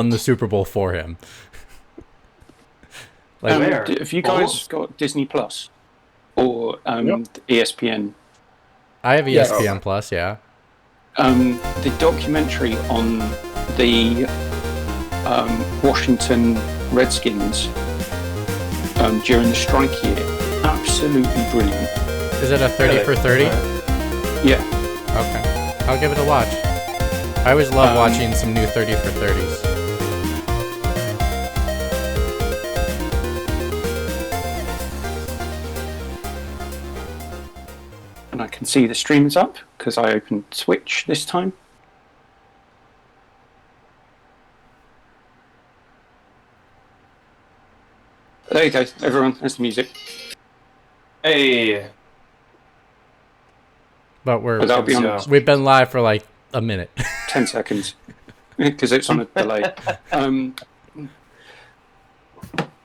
won the Super Bowl for him. Like, have you guys got Disney Plus or ESPN? I have ESPN Plus, yeah. The documentary on the Washington Redskins during the strike year, absolutely brilliant. Is it a 30 for 30? Yeah. Okay. I'll give it a watch. I always love watching some new 30 for 30s. And I can see the stream is up because I opened Twitch this time. There you go, everyone. There's the music. Hey. But we've been live for like a minute. 10 seconds. Because it's on a delay.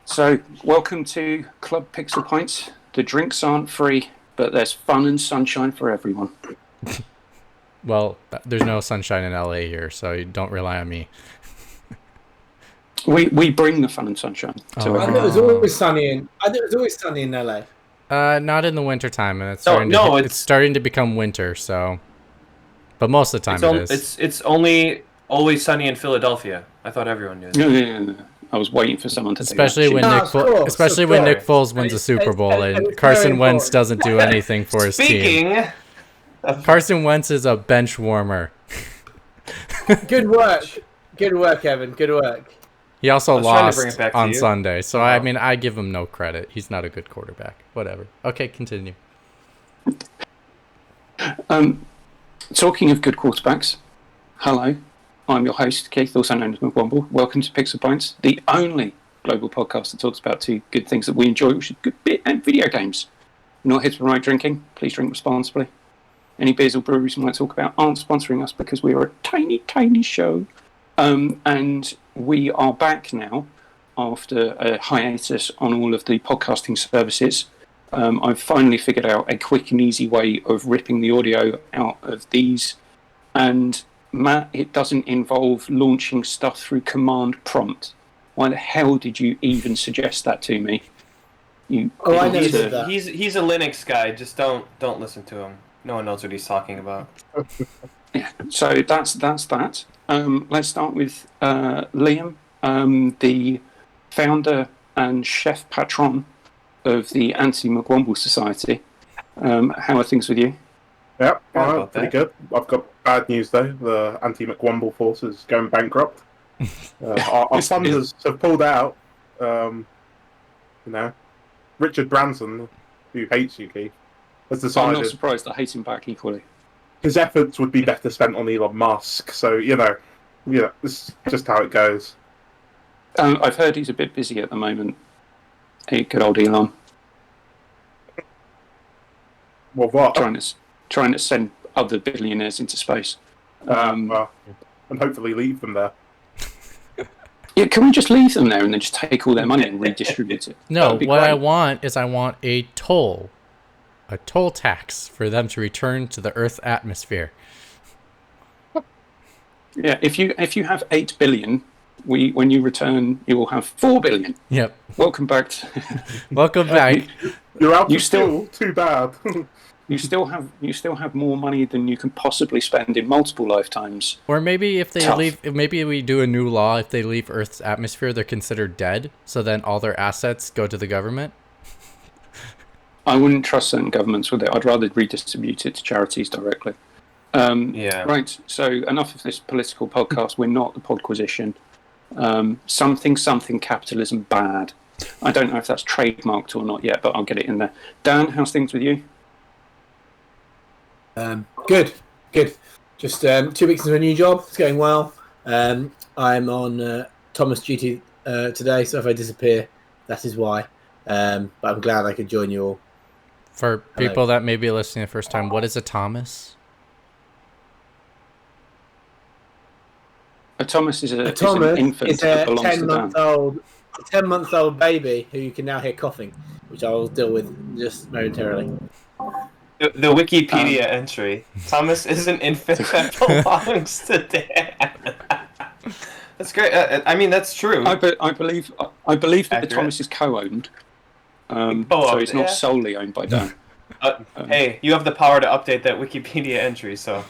So, welcome to Club Pixel Pints. The drinks aren't free, but there's fun and sunshine for everyone. Well, there's no sunshine in LA here, so you don't rely on me. We bring the fun and sunshine to everyone. I thought it was always sunny in LA. Not in the winter time, and it's starting to become winter. So, but most of the time it is. It's only always sunny in Philadelphia. I thought everyone knew that. No. I was waiting for someone to especially when Nick Foles wins a Super Bowl and Carson Wentz doesn't do anything for his team. Carson Wentz is a bench warmer. Good work, Evan. Good work. He also lost on Sunday, so I mean, I give him no credit. He's not a good quarterback. Whatever. Okay, continue. Talking of good quarterbacks, hello. I'm your host, Keith, also known as McWomble. Welcome to Pixel Pints, the only global podcast that talks about two good things that we enjoy, which is good beer and video games. We're not here to promote drinking. Please drink responsibly. Any beers or breweries we might talk about aren't sponsoring us because we are a tiny, tiny show. And we are back now after a hiatus on all of the podcasting services. I've finally figured out a quick and easy way of ripping the audio out of these. And Matt, it doesn't involve launching stuff through command prompt. Why the hell did you even suggest that to me? I never did that. He's a Linux guy. Just don't listen to him. No one knows what he's talking about. Yeah. So that's that. Let's start with Liam, the founder and chef patron of the Anti-McWomble Society. How are things with you? Yep, pretty good. I've got bad news though. The Anti-McWomble force is going bankrupt. Our funders have pulled out. Richard Branson, who hates you, Keith, has decided. I'm not surprised. I hate him back equally. His efforts would be better spent on Elon Musk. So this is just how it goes. I've heard he's a bit busy at the moment. Hey, good old Elon. Well, what? Trying to send other billionaires into space. And hopefully leave them there. Yeah, can we just leave them there and then just take all their money and redistribute it? No, what I want is a toll tax for them to return to the Earth's atmosphere. Yeah, if you have 8 billion, when you return, you will have 4 billion. Yep. Welcome back. Welcome back. You're out of fuel. Too bad. You still have more money than you can possibly spend in multiple lifetimes. Or maybe if they leave, maybe we do a new law. If they leave Earth's atmosphere, they're considered dead. So then all their assets go to the government. I wouldn't trust certain governments with it. I'd rather redistribute it to charities directly. Right. So enough of this political podcast. We're not the Podquisition. Something capitalism bad. I don't know if that's trademarked or not yet, but I'll get it in there. Dan, how's things with you? Good. Just 2 weeks into a new job. It's going well. I'm on Thomas duty today, so if I disappear, that is why. But I'm glad I could join you all. For people that may be listening the first time, what is a Thomas? A Thomas is an infant that belongs to Dan. 10-month-old baby who you can now hear coughing, which I will deal with just momentarily. The Wikipedia entry. Thomas is an infant that belongs to Dan. That's great. I mean, that's true. I believe that Accurate. the Thomas is co-owned, so Co-owned, it's not yeah. solely owned by Dan. Hey, you have the power to update that Wikipedia entry, so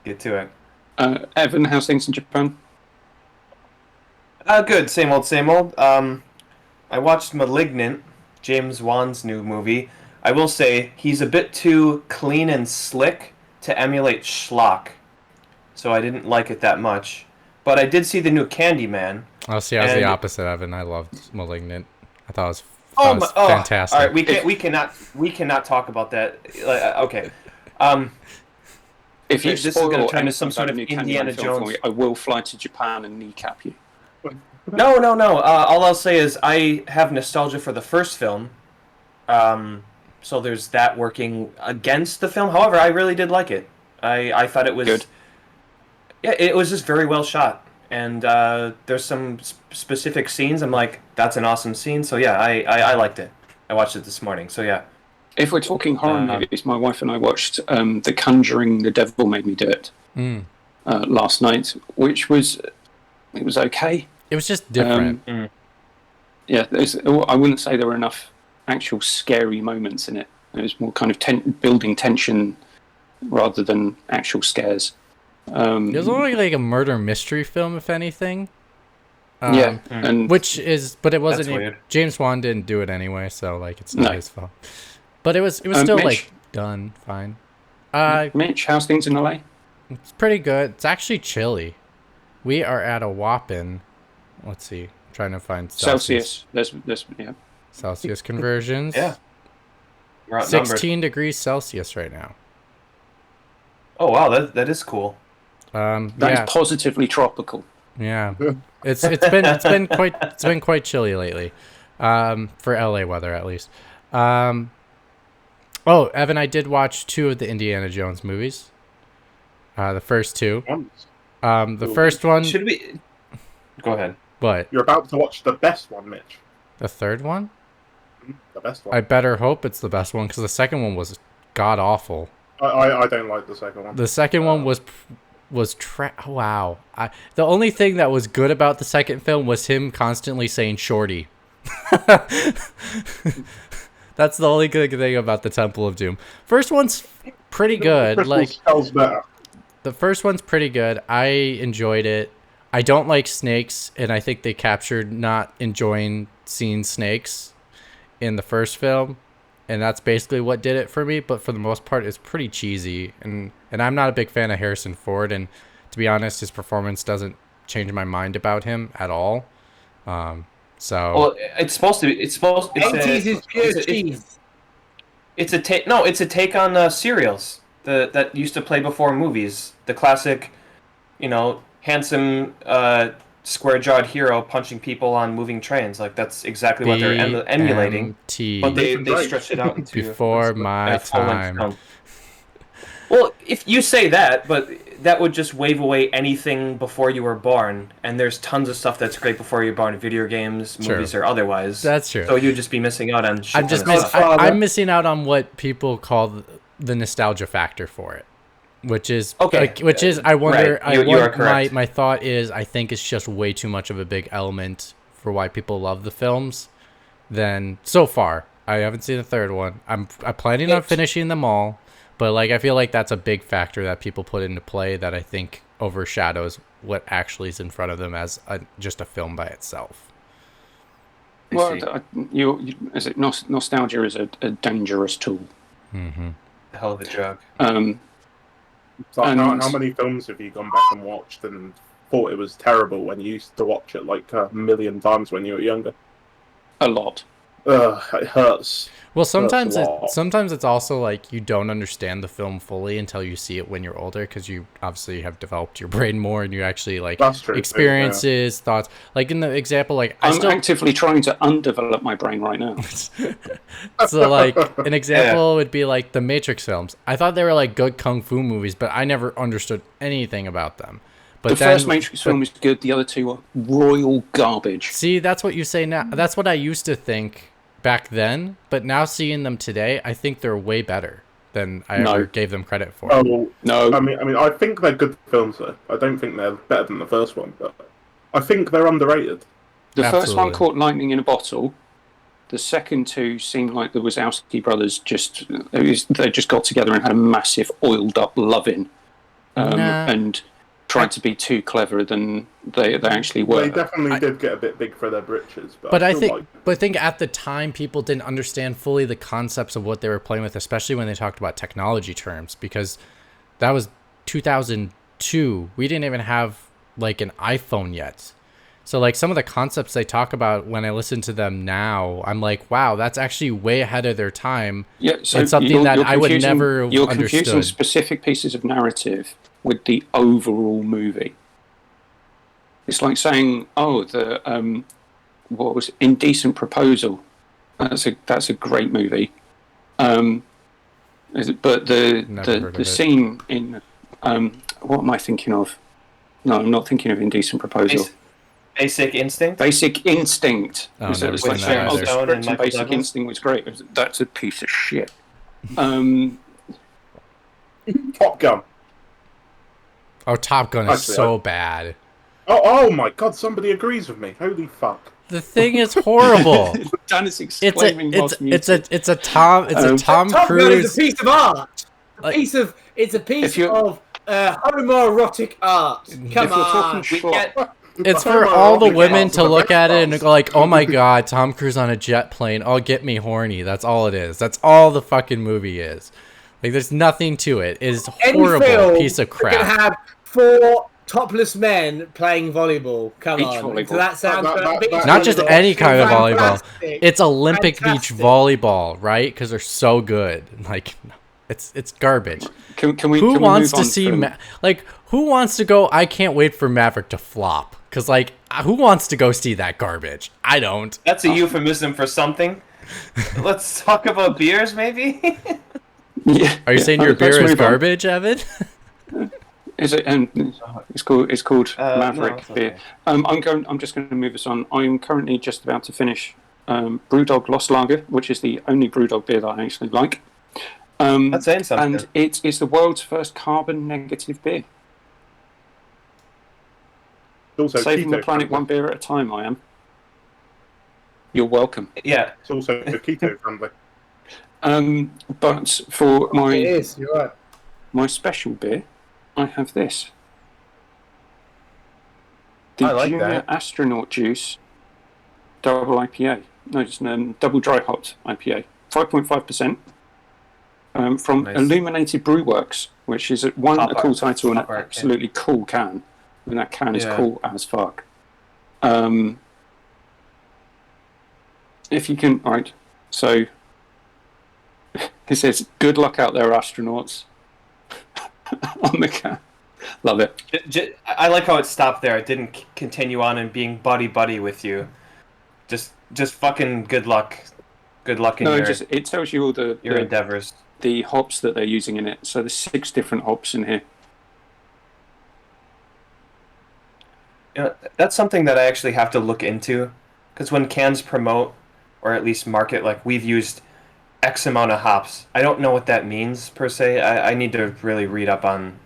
get to it. Evan, how's things in Japan? Good. Same old, same old. I watched *Malignant*, James Wan's new movie. I will say he's a bit too clean and slick to emulate schlock, so I didn't like it that much. But I did see the new Candyman. Oh, see, I was the opposite, Evan. I loved *Malignant*. I thought it was fantastic. All right, we cannot talk about that. Okay. If you this is spoil going to turn into anything some sort about of a new Candyman Indiana film for Jones. me, I will fly to Japan and kneecap you. No. All I'll say is I have nostalgia for the first film, so there's that working against the film. However, I really did like it. I thought it was good. Yeah, it was just very well shot, and there's some specific scenes. I'm like, that's an awesome scene. So yeah, I liked it. I watched it this morning. So yeah. If we're talking horror movies, my wife and I watched The Conjuring, The Devil Made Me Do It last night, which was okay. It was just different. Yeah, I wouldn't say there were enough actual scary moments in it. It was more kind of building tension rather than actual scares. It was only like a murder mystery film, if anything. And but it wasn't. Weird. James Wan didn't do it anyway, so like it's not his fault. But it was still Mitch, like done fine. Mitch, how's things in LA? It's pretty good. It's actually chilly. We are at a whopping. Let's see. I'm trying to find Celsius. There's Celsius conversions. Yeah. We're outnumbered. 16 degrees Celsius right now. Oh wow, that is cool. That is positively tropical. Yeah. It's been quite chilly lately. For LA weather at least. Evan, I did watch 2 of the Indiana Jones movies. The first 2. The first one. Should we? Go ahead. What? You're about to watch the best one, Mitch. The third one? The best one. I better hope it's the best one because the second one was god awful. I don't like the second one. The second one was wow. The only thing that was good about the second film was him constantly saying "shorty." That's the only good thing about the Temple of Doom. First one's pretty good. Spells better. The first one's pretty good. I enjoyed it. I don't like snakes, and I think they captured not enjoying seeing snakes in the first film, and that's basically what did it for me. But for the most part, it's pretty cheesy, and I'm not a big fan of Harrison Ford, and to be honest, his performance doesn't change my mind about him at all. Well, it's supposed to be. It's a take. No, it's a take on serials that used to play before movies. The classic, handsome, square-jawed hero punching people on moving trains. Like that's exactly what they're emulating. But they stretch it out into before my time. Well, if you say that, but that would just wave away anything before you were born, and there's tons of stuff that's great before you're born, video games, movies, or otherwise. That's true. So you'd just be missing out on shit. I'm missing out on what people call the nostalgia factor for it, which is I wonder. Right. My thought is I think it's just way too much of a big element for why people love the films. Then so far, I haven't seen the third one. I'm planning on finishing them all. But I feel like that's a big factor that people put into play that I think overshadows what actually is in front of them as just a film by itself. Well, nostalgia is a dangerous tool. Mm-hmm. A hell of a drug. So how many films have you gone back and watched and thought it was terrible when you used to watch it like a million times when you were younger? A lot. It hurts. Well, sometimes it's also like you don't understand the film fully until you see it when you're older because you obviously have developed your brain more and you actually experiences, thoughts. Like in the example, I'm actively trying to undevelop my brain right now. So an example would be like the Matrix films. I thought they were good kung fu movies, but I never understood anything about them. But the first Matrix film is good. The other 2 were royal garbage. See, that's what you say now. That's what I used to think back then. But now seeing them today, I think they're way better than I ever gave them credit for. Oh no! I mean, I think they're good films though. I don't think they're better than the first one. But I think they're underrated. The Absolutely. first one caught lightning in a bottle. The second two seemed like the Wazowski brothers they just got together and had a massive oiled-up loving, and tried to be too cleverer than they actually were. They definitely did get a bit big for their britches, but I think at the time people didn't understand fully the concepts of what they were playing with, especially when they talked about technology terms, because that was 2002. We didn't even have like an iPhone yet. So like some of the concepts they talk about, when I listen to them now, I'm like, wow, that's actually way ahead of their time. Yeah, so it's something that I would never have You're understood. confusing specific pieces of narrative with the overall movie. It's like saying, oh, what was Indecent Proposal? That's a great movie. But the scene in what am I thinking of? No, I'm not thinking of Indecent Proposal. Basic Instinct? Basic Instinct. Oh, It's never like seen saying, that the either. script in Basic Instinct was great. That's a piece of shit. Top Gun. Oh, Top Gun is so bad. Oh my God! Somebody agrees with me. Holy fuck! The thing is horrible. Dan is exclaiming it's a Tom Cruise. Top Gun is a piece of art. It's a piece of homoerotic art. Come on. It's for all the women to look at it and go like, oh my God, Tom Cruise on a jet plane. Oh, get me horny. That's all it is. That's all the fucking movie is. Like, there's nothing to it. It's a horrible piece of crap. You can have 4 topless men playing volleyball. Come on. Volleyball. So that sounds not just any kind of volleyball. Fantastic. It's Olympic beach volleyball, right? Because they're so good. Like, it's garbage. Who wants to see who wants to go? I can't wait for Maverick to flop. Because like, who wants to go see that garbage? I don't. That's a euphemism for something. Let's talk about beers, maybe. Yeah. Are you saying your beer is garbage, Evan? Is it? It's called Maverick beer. I'm just going to move us on. I'm currently just about to finish Brewdog Lost Lager, which is the only Brewdog beer that I actually like. That's saying something. And it's the world's first carbon negative beer. Also saving the planet friendly. one beer at a time. I am. You're welcome. Yeah. It's also keto friendly. But for my you're right. My special beer, I have this. The Junior Astronaut Juice Double IPA. No, just double dry hopped IPA. 5.5%. From Illuminated Brewworks, which is a cool title and an absolutely cool can. And that can is cool as fuck. If you can, right. So it says, "Good luck out there, astronauts." On the can. Love it. I like how it stopped there. It didn't continue on and being buddy with you. Just fucking good luck. Good luck in it tells you all your endeavors. The hops that they're using in it. So there's 6 different hops in here. You know, that's something that I actually have to look into, because when cans promote, or at least market, like, we've used X amount of hops, I don't know what that means per se. I need to really read up on.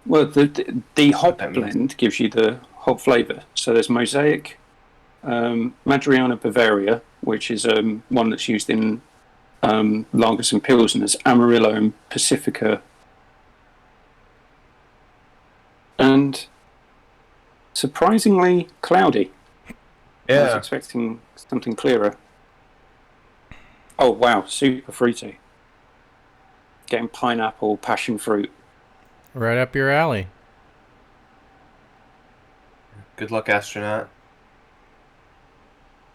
Well, the hop blend gives you the hop flavor. So there's Mosaic, Madriana Bavaria, which is one that's used in lagers and pilsners, Amarillo and Pacifica, and surprisingly cloudy. I was expecting something clearer. Oh wow, super fruity. Getting pineapple, passion fruit. Right up your alley. Good luck, astronaut.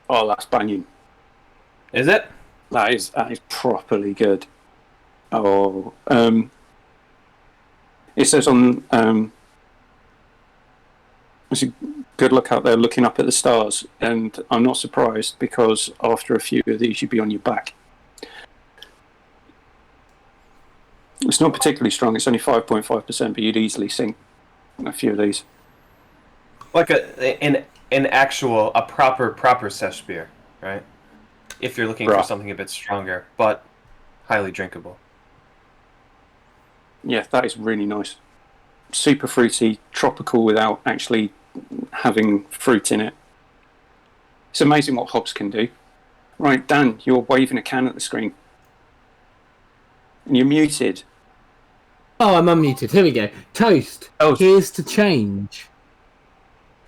Oh, that's banging. Is it? That is properly good. Oh, it says on good luck out there looking up at the stars, and I'm not surprised, because after a few of these you'd be on your back. It's not particularly strong, it's only 5.5%, but you'd easily sink a few of these. Like an proper sesh beer, right? If you're looking for something a bit stronger, but highly drinkable. Yeah, that is really nice. Super fruity, tropical without actually having fruit in it. It's amazing what hops can do. Right, Dan, you're waving a can at the screen. And you're muted. Oh, I'm unmuted. Here we go. Toast. Oh. Here's to change.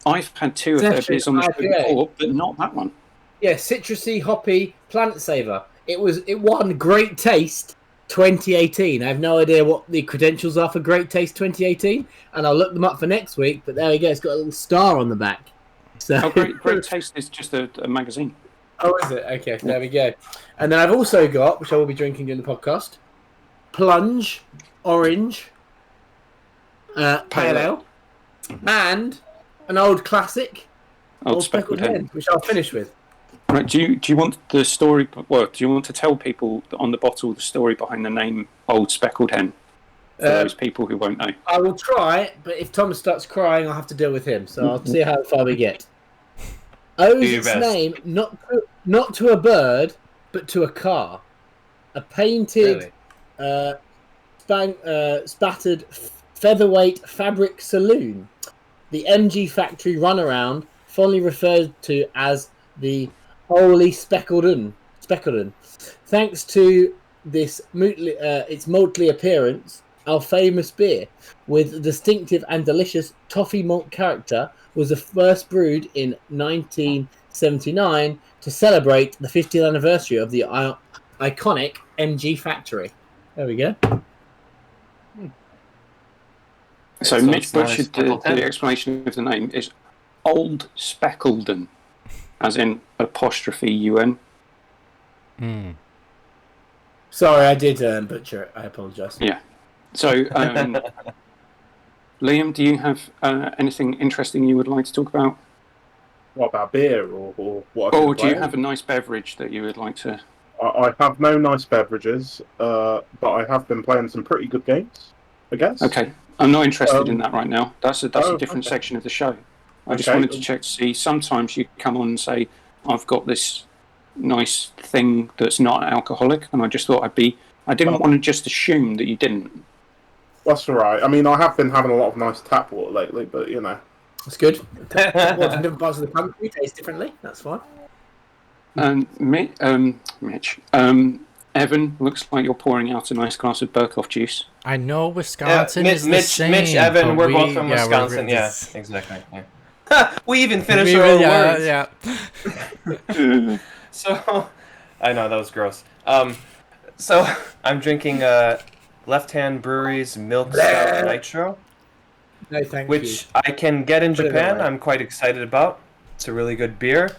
I've had 2 of their beers on the show before, but not that one. Yeah, citrusy, hoppy, Planet Saver. It won Great Taste 2018. I have no idea what the credentials are for Great Taste 2018, and I'll look them up for next week. But there we go. It's got a little star on the back. So Great Taste is just a magazine. Oh, is it? Okay, there we go. And then I've also got, which I will be drinking during the podcast, Plunge Orange Pale Ale, and an old classic, Old Speckled Hen, which I'll finish with. Right, do you want the story? Well, do you want to tell people on the bottle the story behind the name Old Speckled Hen? For those people who won't know. I will try, but if Thomas starts crying, I'll have to deal with him. So I'll see how far we get. Owes its name not to a bird, but to a car. A painted, spattered featherweight fabric saloon. The MG Factory runaround, fondly referred to as the Holy Speckled. Thanks to this its maltly appearance, our famous beer, with distinctive and delicious toffee malt character, was the first brewed in 1979 to celebrate the 50th anniversary of the iconic MG Factory. There we go. So Mitch butchered the explanation of the name is Old Speckleton, as in apostrophe UN. Sorry, I did butcher it. I apologise. Yeah. So, Liam, do you have anything interesting you would like to talk about? What about beer or what? Or do you have a nice beverage that you would like to? I have no nice beverages, but I have been playing some pretty good games, I guess. Okay, I'm not interested in that right now. That's a different section of the show. I just wanted to check to see. Sometimes you come on and say, "I've got this nice thing that's not alcoholic," and I just thought I didn't want to just assume that you didn't. That's all right. I mean, I have been having a lot of nice tap water lately, but you know, that's good. Tap water in different parts of the country taste differently. That's fine. Mitch, Evan, looks like you're pouring out a nice glass of Birkhoff juice. I know Wisconsin is the same. Mitch, Evan, we're both from Wisconsin. Yeah, exactly. Yeah. We even finished our own words. Yeah. So, I know that was gross. So I'm drinking Left Hand Brewery's Milk Stout Nitro, no, thank which you. I can get in Japan. I'm quite excited about. It's a really good beer.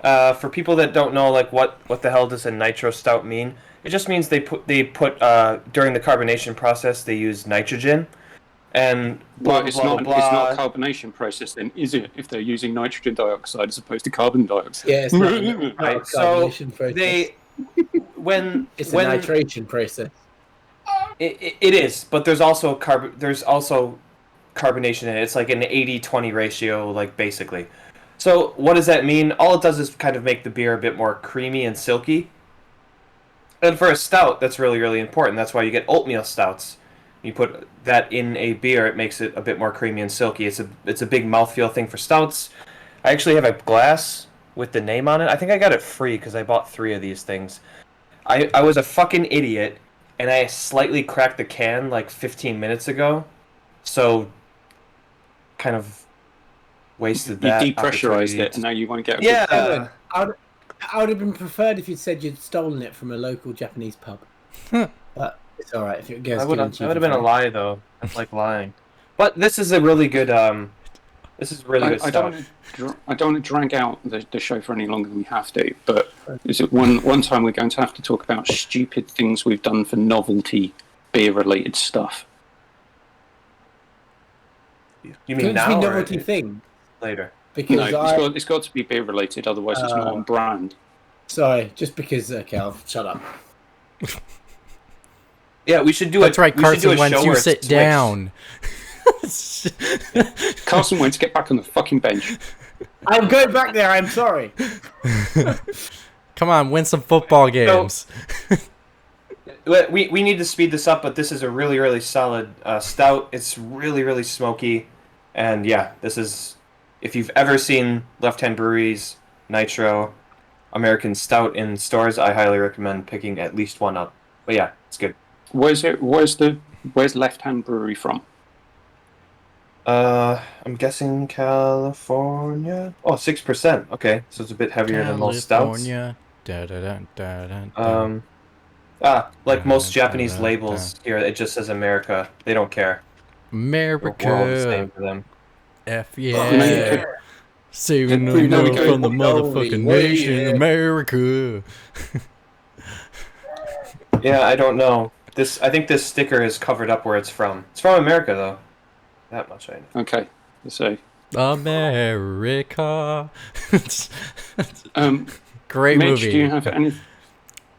For people that don't know, like what the hell does a nitro stout mean? It just means they put during the carbonation process they use nitrogen, and it's not a carbonation process then, is it? If they're using nitrogen dioxide as opposed to carbon dioxide. Yeah, it's not a carbonation process. It's a nitration process. It is, but there's also carbonation in it. It's like an 80-20 ratio, like basically. So what does that mean? All it does is kind of make the beer a bit more creamy and silky. And for a stout, that's really, really important. That's why you get oatmeal stouts. You put that in a beer, it makes it a bit more creamy and silky. It's a big mouthfeel thing for stouts. I actually have a glass with the name on it. I think I got it free because I bought 3 of these things. I was a fucking idiot, and I slightly cracked the can like 15 minutes ago. So, kind of wasted that. You depressurized it, and now you want to get. Yeah. I would have been preferred if you'd said you'd stolen it from a local Japanese pub. But it's all right if it goes. That would have been a lie, though. That's like lying. But this is a really good. This is really good stuff. I don't want to drag out the show for any longer than we have to. But is it one time we're going to have to talk about stupid things we've done for novelty beer-related stuff? You mean now? Novelty thing Later. Because it's got to be beer related, otherwise it's not on brand. Sorry, just because. Okay, I'll shut up. Yeah, we should do That's right, Carson Wentz, you sit down. Carson Wentz, get back on the fucking bench. I'm going back there, I'm sorry. Come on, win some football games. We need to speed this up, but this is a really, really solid stout. It's really, really smoky. And yeah, this is if you've ever seen Left Hand Brewery's Nitro American Stout in stores, I highly recommend picking at least one up. But yeah, it's good. Where's Left Hand Brewery from? I'm guessing California. Oh, 6%. Okay, so it's a bit heavier than most stouts. California. Like most Japanese labels here, it just says America. They don't care. America. We're all the same for them. F yeah. Saving the world from the motherfucking nation, America. Yeah, I don't know. I think this sticker is covered up where it's from. It's from America, though. That much I know. Okay, so America. Great Mitch, movie. do you have any?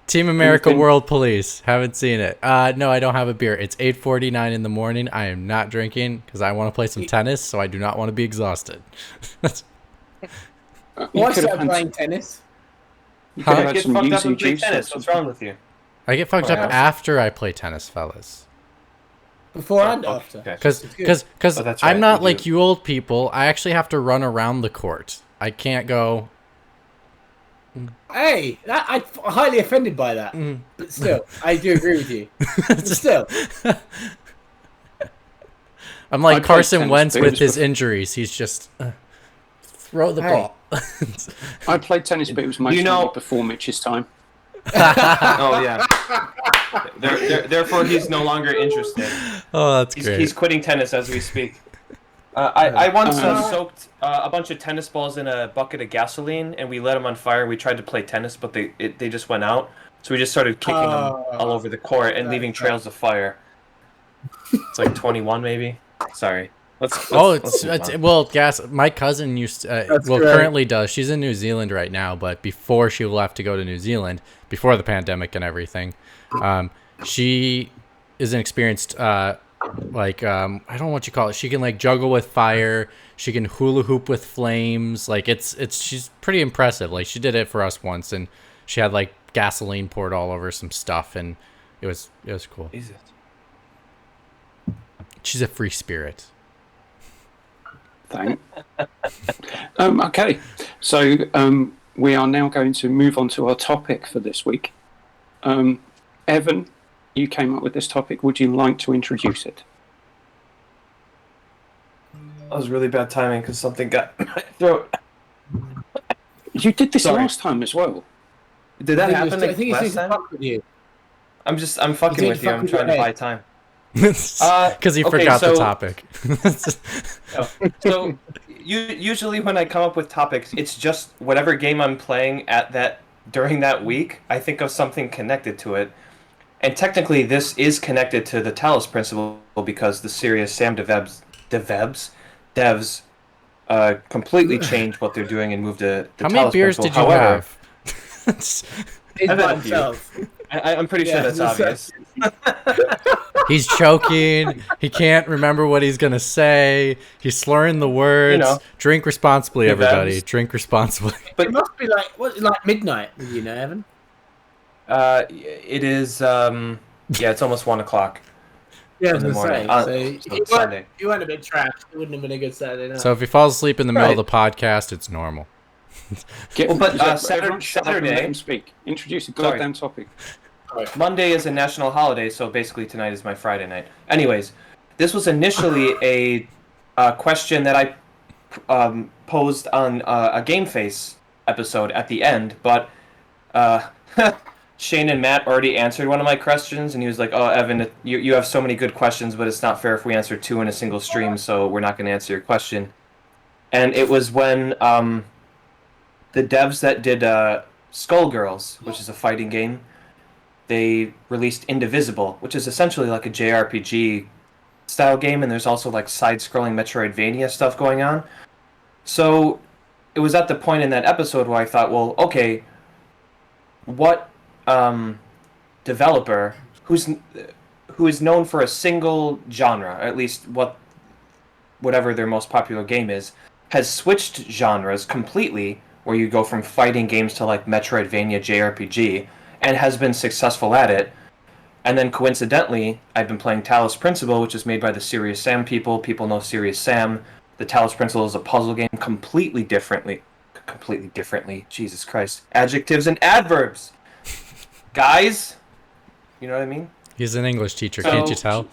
Team America World Police. Haven't seen it. No, I don't have a beer. It's 8:49 in the morning. I am not drinking because I want to play some tennis, so I do not want to be exhausted. Why start playing tennis? You could have get fucked up and play tennis. What's wrong with you? I get fucked up after I play tennis, fellas. Before and after. Because I'm not like you old people. I actually have to run around the court. I can't go. Hey, I'm highly offended by that. But still, I do agree with you. But still. I'm like Carson Wentz with his injuries. He's just throw the ball. I played tennis, but it was mostly before Mitch's time. Oh yeah. Therefore, he's no longer interested. Oh, that's great. He's quitting tennis as we speak. I once soaked a bunch of tennis balls in a bucket of gasoline, and we lit them on fire. We tried to play tennis, but they just went out. So we just started kicking them all over the court and leaving trails of fire. It's like 21, maybe. Sorry. My cousin currently does. She's in New Zealand right now, but before she left to go to New Zealand, before the pandemic and everything, she is an experienced, I don't know what you call it. She can like juggle with fire. She can hula hoop with flames. Like she's pretty impressive. Like she did it for us once, and she had like gasoline poured all over some stuff, and it was cool. Is it? She's a free spirit. Okay, so we are now going to move on to our topic for this week. Evan, you came up with this topic. Would you like to introduce it? That was really bad timing because something got in my throat. You did this last time as well. Did that happen I think last time? Fuck with you. I'm fucking with you. I'm trying to buy time. Because he forgot the topic. So usually when I come up with topics, it's just whatever game I'm playing during that week. I think of something connected to it, and technically this is connected to the Talos principle because the Serious Sam devs completely changed what they're doing and moved to the Talos principle. How many beers did you have? I'm pretty sure that's obvious. He's choking. He can't remember what he's going to say. He's slurring the words. Drink responsibly, everybody. Drink responsibly. But it must be like midnight, Evan? It is, it's almost 1 o'clock. Yeah, I was going to say. So Sunday. You went a bit trash. It wouldn't have been a good Saturday night. So if he falls asleep in the middle of the podcast, it's normal. Saturday. Let him speak. Introduce a goddamn topic. Monday is a national holiday, so basically tonight is my Friday night. Anyways, this was initially a question that I posed on a Game Face episode at the end, but Shane and Matt already answered one of my questions, and he was like, "Oh, Evan, you have so many good questions, but it's not fair if we answer 2 in a single stream, so we're not going to answer your question." And it was when the devs that did Skullgirls, which is a fighting game, they released Indivisible, which is essentially like a JRPG style game, and there's also like side-scrolling Metroidvania stuff going on. So it was at the point in that episode where I thought, well, okay, what developer who is known for a single genre, or at least whatever their most popular game is, has switched genres completely, where you go from fighting games to like Metroidvania JRPG, and has been successful at it. And then coincidentally, I've been playing Talos Principle, which is made by the Serious Sam people. People know Serious Sam. The Talos Principle is a puzzle game completely differently. Jesus Christ. Adjectives and adverbs. Guys, you know what I mean? He's an English teacher, can't you tell?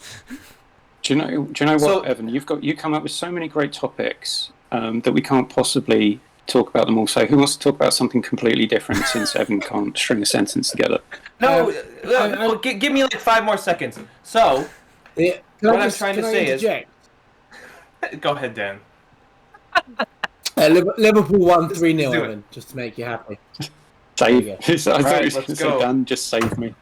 Do you know what, Evan? You come up with so many great topics that we can't possibly talk about them all. So who wants to talk about something completely different since Evan can't string a sentence together? No, give me like 5 more seconds. So, what I'm trying to say is... Go ahead, Dan. Liverpool won 3-0, Evan, just to make you happy. Save. I thought Right, you were going to say, Dan, just save me.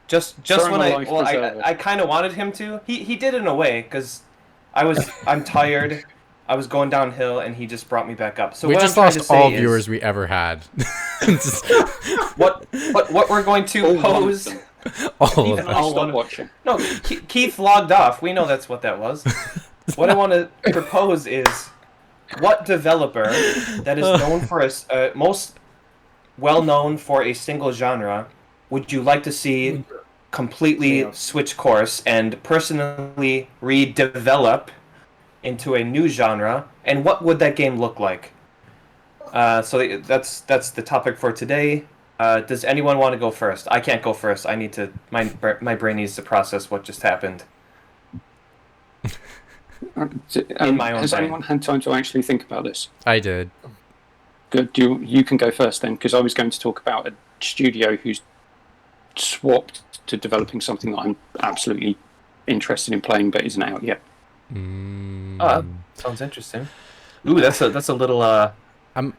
Just when I kind of wanted him to. He did in a way, because I'm tired. I was going downhill, and he just brought me back up. So we just lost all viewers we ever had. what we're going to pose? All of them. I'll stop watching. No, Keith logged off. We know that's what that was. What I want to propose is, what developer that is known for most well known for a single genre would you like to see completely switch course and personally redevelop into a new genre, and what would that game look like? So that's the topic for today. Does anyone want to go first? I can't go first. I need to. My brain needs to process what just happened. In my own has brain. Anyone had time to actually think about this? I did. Good. You can go first then, because I was going to talk about a studio who's swapped to developing something that I'm absolutely interested in playing but isn't out yet. Sounds interesting. Ooh, that's a little. I'm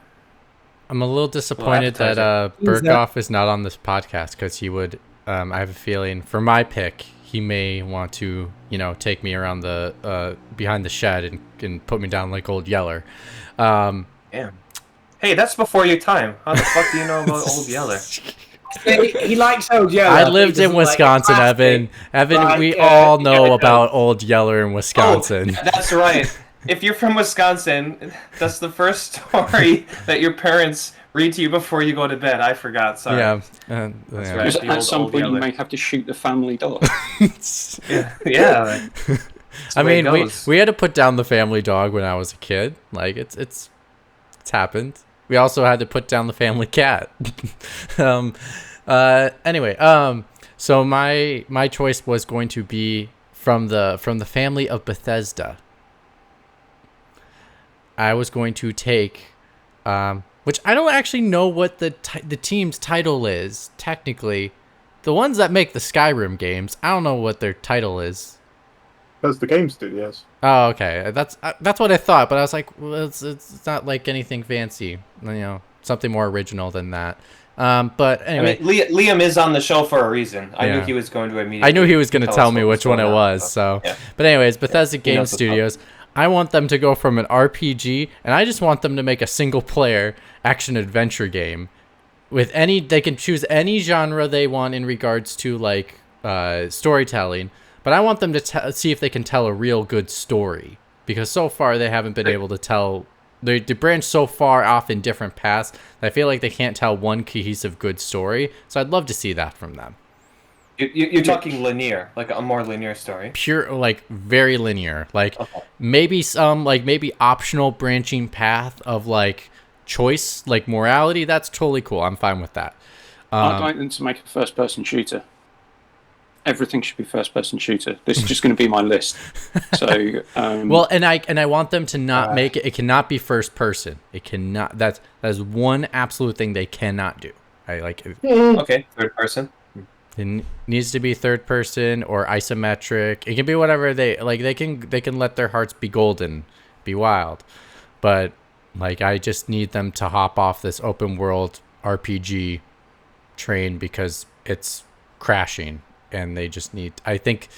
a little disappointed that Burkoff is not on this podcast, because he would. I have a feeling for my pick, he may want to, take me around the behind the shed and put me down like Old Yeller. Damn. Hey, that's before your time. How the fuck do you know about Old Yeller? He likes Old Yeller. I lived in Wisconsin, Evan. We all know about Old Yeller in Wisconsin. Oh, that's right. If you're from Wisconsin, that's the first story that your parents read to you before you go to bed. I forgot. Sorry. Yeah. That's right. At some point, you may have to shoot the family dog. Yeah. I mean, we had to put down the family dog when I was a kid. Like it's happened. We also had to put down the family cat. Anyway, so my choice was going to be from the family of Bethesda. I was going to take, which I don't actually know what the team's title is technically. The ones that make the Skyrim games, I don't know what their title is. That's the game studios. Oh, okay. That's what I thought, but I was like, well, it's not like anything fancy, something more original than that. But anyway, I mean, Liam is on the show for a reason. I knew he was going to immediately. I knew he was going to tell me which one it was. So, yeah. But anyways, Bethesda Game Studios. I want them to go from an RPG, and I just want them to make a single-player action-adventure game. They can choose any genre they want in regards to like storytelling. But I want them to see if they can tell a real good story, because so far they haven't been able to tell. They branch so far off in different paths that I feel like they can't tell one cohesive good story. So I'd love to see that from them. You're talking linear, like a more linear story. Pure, like very linear, like maybe some maybe optional branching path of like choice, like morality. That's totally cool. I'm fine with that. I'd like them to make a first-person shooter. Everything should be first-person shooter. This is just going to be my list. So well, and I want them to not make it. It cannot be first person. It cannot. That is one absolute thing they cannot do. I like. Okay, third person. It needs to be third person or isometric. It can be whatever they like. They can let their hearts be golden, be wild, but like I just need them to hop off this open world RPG train because it's crashing. And they just need. I think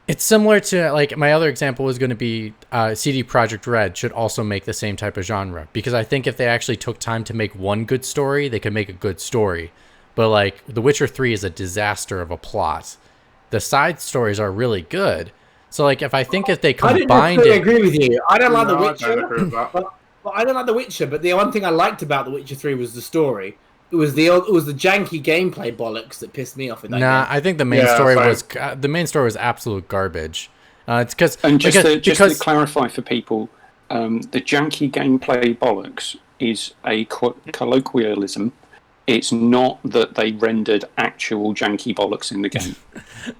it's similar to like my other example was going to be CD Projekt Red should also make the same type of genre, because I think if they actually took time to make one good story, they could make a good story. But like The Witcher 3 is a disaster of a plot. The side stories are really good. So like if they combined I agree with you. I don't like The Witcher. But I don't like The Witcher. But the one thing I liked about The Witcher 3 was the story. It was the janky gameplay bollocks that pissed me off in that game. I think the main story was absolute garbage. It's because to clarify for people, the janky gameplay bollocks is a colloquialism. It's not that they rendered actual janky bollocks in the game.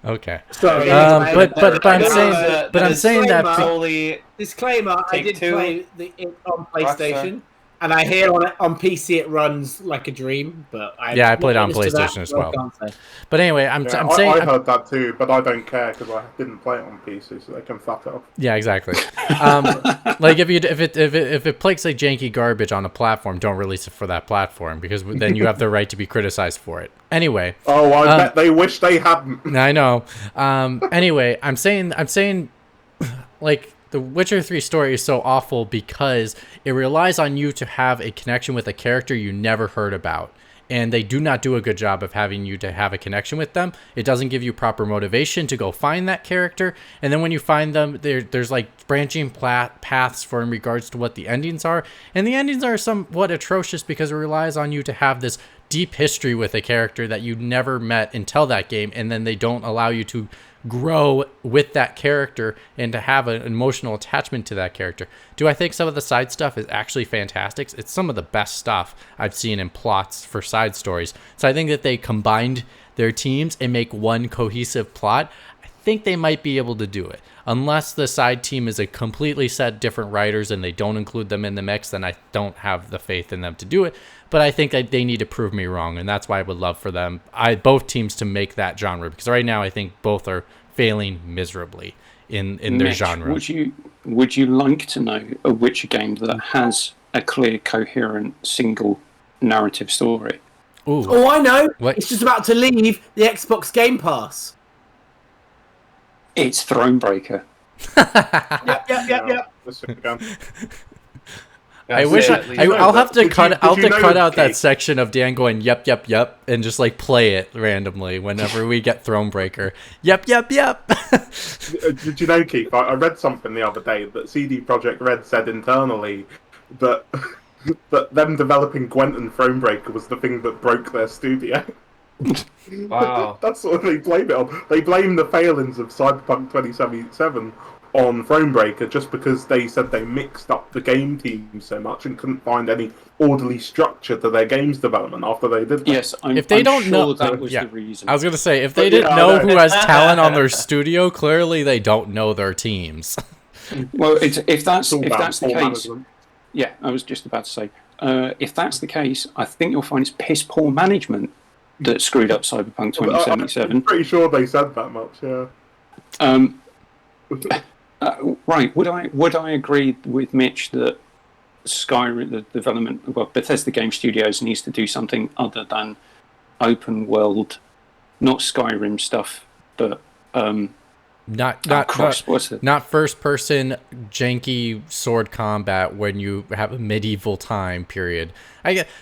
Okay. Sorry, but I'm saying that. Disclaimer: I did play it on PlayStation, and I hear on PC it runs like a dream. But I played it on PlayStation as well. But anyway, I'm saying I heard that too, but I don't care because I didn't play it on PC, so they can fuck up. Yeah, exactly. Like if it plays like janky garbage on a platform, don't release it for that platform because then you have the right to be criticized for it. Anyway. Oh, I bet they wish they hadn't. I know. Anyway, I'm saying, like. The Witcher 3 story is so awful because it relies on you to have a connection with a character you never heard about. And they do not do a good job of having you to have a connection with them. It doesn't give you proper motivation to go find that character. And then when you find them, there's like branching paths for in regards to what the endings are. And the endings are somewhat atrocious because it relies on you to have this deep history with a character that you never met until that game. And then they don't allow you to grow with that character and to have an emotional attachment to that character. Do I think some of the side stuff is actually fantastic? It's some of the best stuff I've seen in plots for side stories. So I think that they combined their teams and make one cohesive plot. I think they might be able to do it. Unless the side team is a completely set different writers and they don't include them in the mix, then I don't have the faith in them to do it. But I think that they need to prove me wrong, and that's why I would love for them, both teams, to make that genre. Because right now I think both are failing miserably in their genre. Would you like to know a Witcher game that has a clear, coherent, single narrative story? Ooh. Oh, I know. What? It's just about to leave the Xbox Game Pass. It's Thronebreaker. Yep. I wish I'll have to cut out that section of Dan going yep, and just like play it randomly whenever we get Thronebreaker. Yep. Did you know, Keith? I read something the other day that CD Projekt Red said internally that that them developing Gwent and Thronebreaker was the thing that broke their studio. Wow. That's what they blame it on. They blame the failings of Cyberpunk 2077 on Thronebreaker just because they said they mixed up the game team so much and couldn't find any orderly structure to their games development after they did that. Yes, I'm sure that was the reason. I was going to say, if they didn't know who has talent on their studio, clearly they don't know their teams. Well, if that's the case, yeah, I was just about to say, if that's the case, I think you'll find it's piss poor management that screwed up Cyberpunk 2077. I'm pretty sure they said that much, yeah. Right. Would I agree with Mitch that Skyrim, the development, Bethesda Game Studios needs to do something other than open world, not Skyrim stuff, but not first person janky sword combat when you have a medieval time period.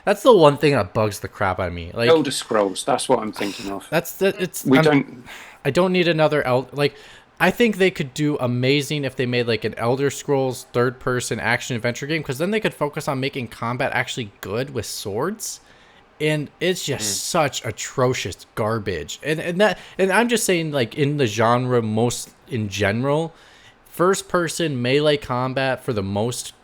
That's the one thing that bugs the crap out of me. Like Elder Scrolls, that's what I'm thinking of. I don't need another I think they could do amazing if they made like an Elder Scrolls third-person action-adventure game, because then they could focus on making combat actually good with swords, and it's just such atrocious garbage. And I'm just saying, like, in the genre, most in general, first-person melee combat for the most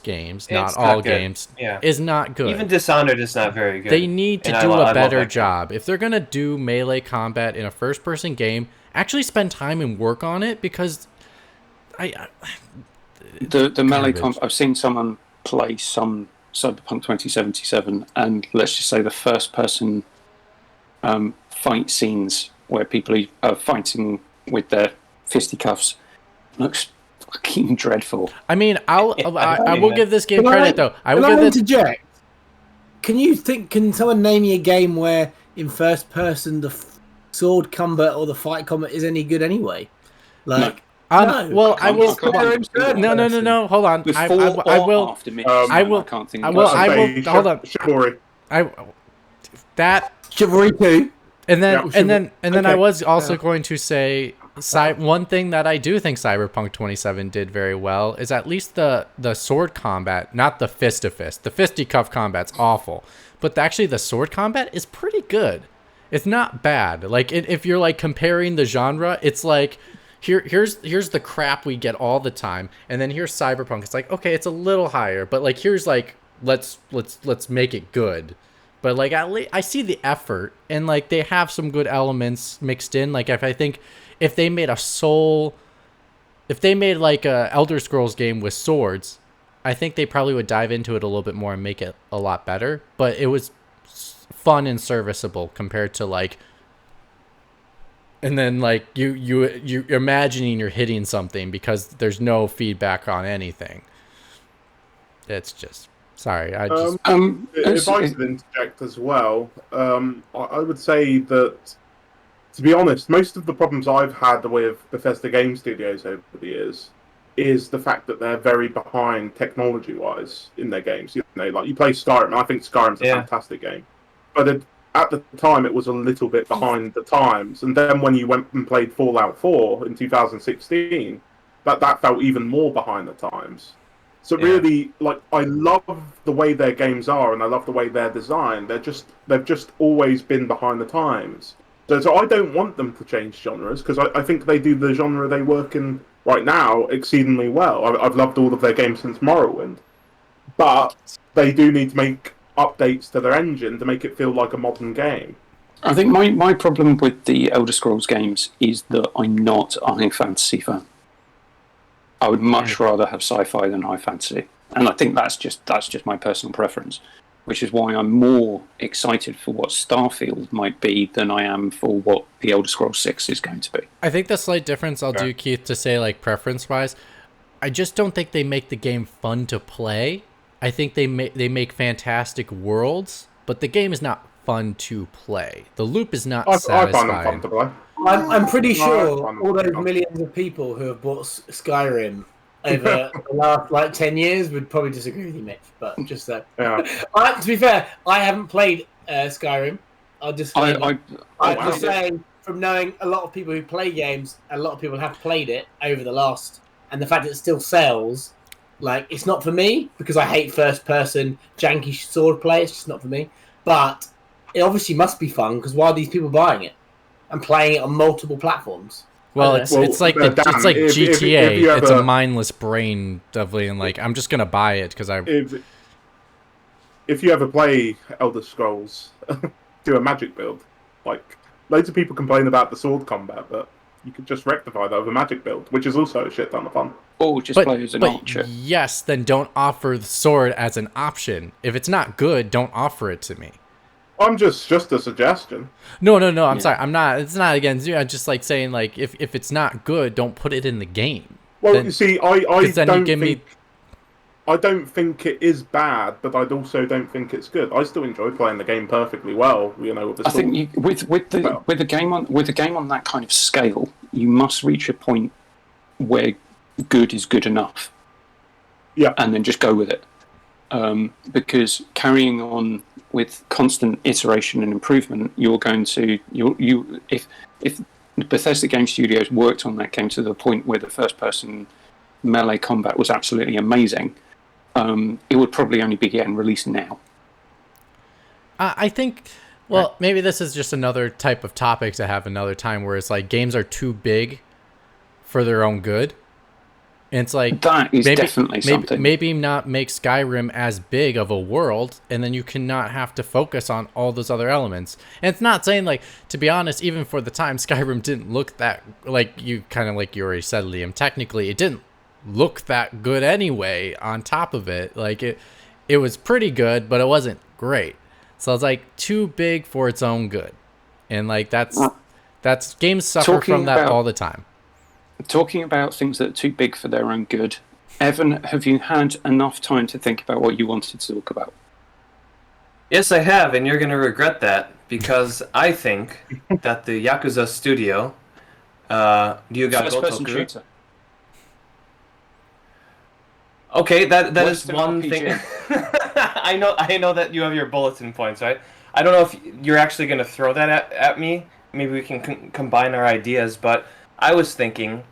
games, not all games, is not good. Even Dishonored is not very good. They need to do a better job. If they're gonna do melee combat in a first-person game, actually spend time and work on it, because the melee combat. I've seen someone play some Cyberpunk 2077, and let's just say the first person fight scenes where people are fighting with their fisticuffs looks fucking dreadful. I mean, I will give this game credit though. Interject? Can someone name me a game where in first person the sword combat or the fight combat is any good anyway? No. Well, I will. No. Hold on. I will. I can't think. Hold on. Chivalry. Chivalry 2. And then I was also going to say, one thing that I do think Cyberpunk 27 did very well is at least the sword combat, not the fist to fist. The fisticuff combat's awful, but actually the sword combat is pretty good. It's not bad. Like if you're like comparing the genre, it's like here's the crap we get all the time, and then here's Cyberpunk. It's like, okay, it's a little higher, but like here's like let's make it good. But like at least I see the effort, and like they have some good elements mixed in. Like if they made like a Elder Scrolls game with swords, I think they probably would dive into it a little bit more and make it a lot better. But it was fun and serviceable compared to like, and then like you're imagining you're hitting something because there's no feedback on anything. It's just sorry. I just if I could interject as well, I would say that, to be honest, most of the problems I've had with Bethesda Game Studios over the years is the fact that they're very behind technology-wise in their games. You know, like you play Skyrim, and I think Skyrim's a fantastic game, but at the time it was a little bit behind the times. And then when you went and played Fallout 4 in 2016, that felt even more behind the times. So really, like, I love the way their games are, and I love the way they're designed. They've just always been behind the times. So I don't want them to change genres, because I think they do the genre they work in right now exceedingly well. I've loved all of their games since Morrowind. But they do need to make updates to their engine to make it feel like a modern game. I think my problem with the Elder Scrolls games is that I'm not a high fantasy fan. I would much rather have sci-fi than high fantasy. And I think that's just my personal preference, which is why I'm more excited for what Starfield might be than I am for what the Elder Scrolls 6 is going to be. I think the slight difference I'll do, Keith, to say like preference-wise, I just don't think they make the game fun to play. I think they make fantastic worlds, but the game is not fun to play. The loop is not satisfying. I find them fun to play. I'm pretty sure all those millions of people who have bought Skyrim over the last like 10 years would probably disagree with you, Mitch. But just that. Yeah. To be fair, I haven't played Skyrim. I'll just say from knowing a lot of people who play games, a lot of people have played it over the last, and the fact that it still sells. Like, it's not for me, because I hate first-person, janky sword play. It's just not for me. But it obviously must be fun, because why are these people buying it? And playing it on multiple platforms? Well, it's like GTA. It's a mindless brain, definitely, and like, I'm just going to buy it, because If you ever play Elder Scrolls, do a magic build. Like, loads of people complain about the sword combat, but you could just rectify that with a magic build, which is also a shit ton of fun. Or just play as an archer. Yes, then don't offer the sword as an option. If it's not good, don't offer it to me. I'm just a suggestion. No. I'm sorry. I'm not. It's not against you. I'm just like saying, like, if it's not good, don't put it in the game. Well, then, you see, I don't think it is bad, but I also don't think it's good. I still enjoy playing the game perfectly well. You know, with the sword. I think with a game on that kind of scale, you must reach a point where good is good enough. Yeah, and then just go with it. Because carrying on with constant iteration and improvement, if Bethesda Game Studios worked on that game to the point where the first-person melee combat was absolutely amazing, it would probably only be getting released now. I think, well, maybe this is just another type of topic to have another time, where it's like games are too big for their own good. And it's like, that is definitely something. Maybe not make Skyrim as big of a world, and then you cannot have to focus on all those other elements. And it's not saying, like, to be honest, even for the time, Skyrim didn't look that, like you already said, Liam, technically it didn't look that good anyway on top of it. Like, it was pretty good, but it wasn't great. So it's like too big for its own good. And like that's games suffer from that all the time. Talking about things that are too big for their own good, Evan, have you had enough time to think about what you wanted to talk about? Yes, I have, and you're going to regret that, because I think that the Yakuza studio, First-person shooter. Okay, that is one thing. I know that you have your bulletin points, right? I don't know if you're actually going to throw that at me. Maybe we can combine our ideas, but I was thinking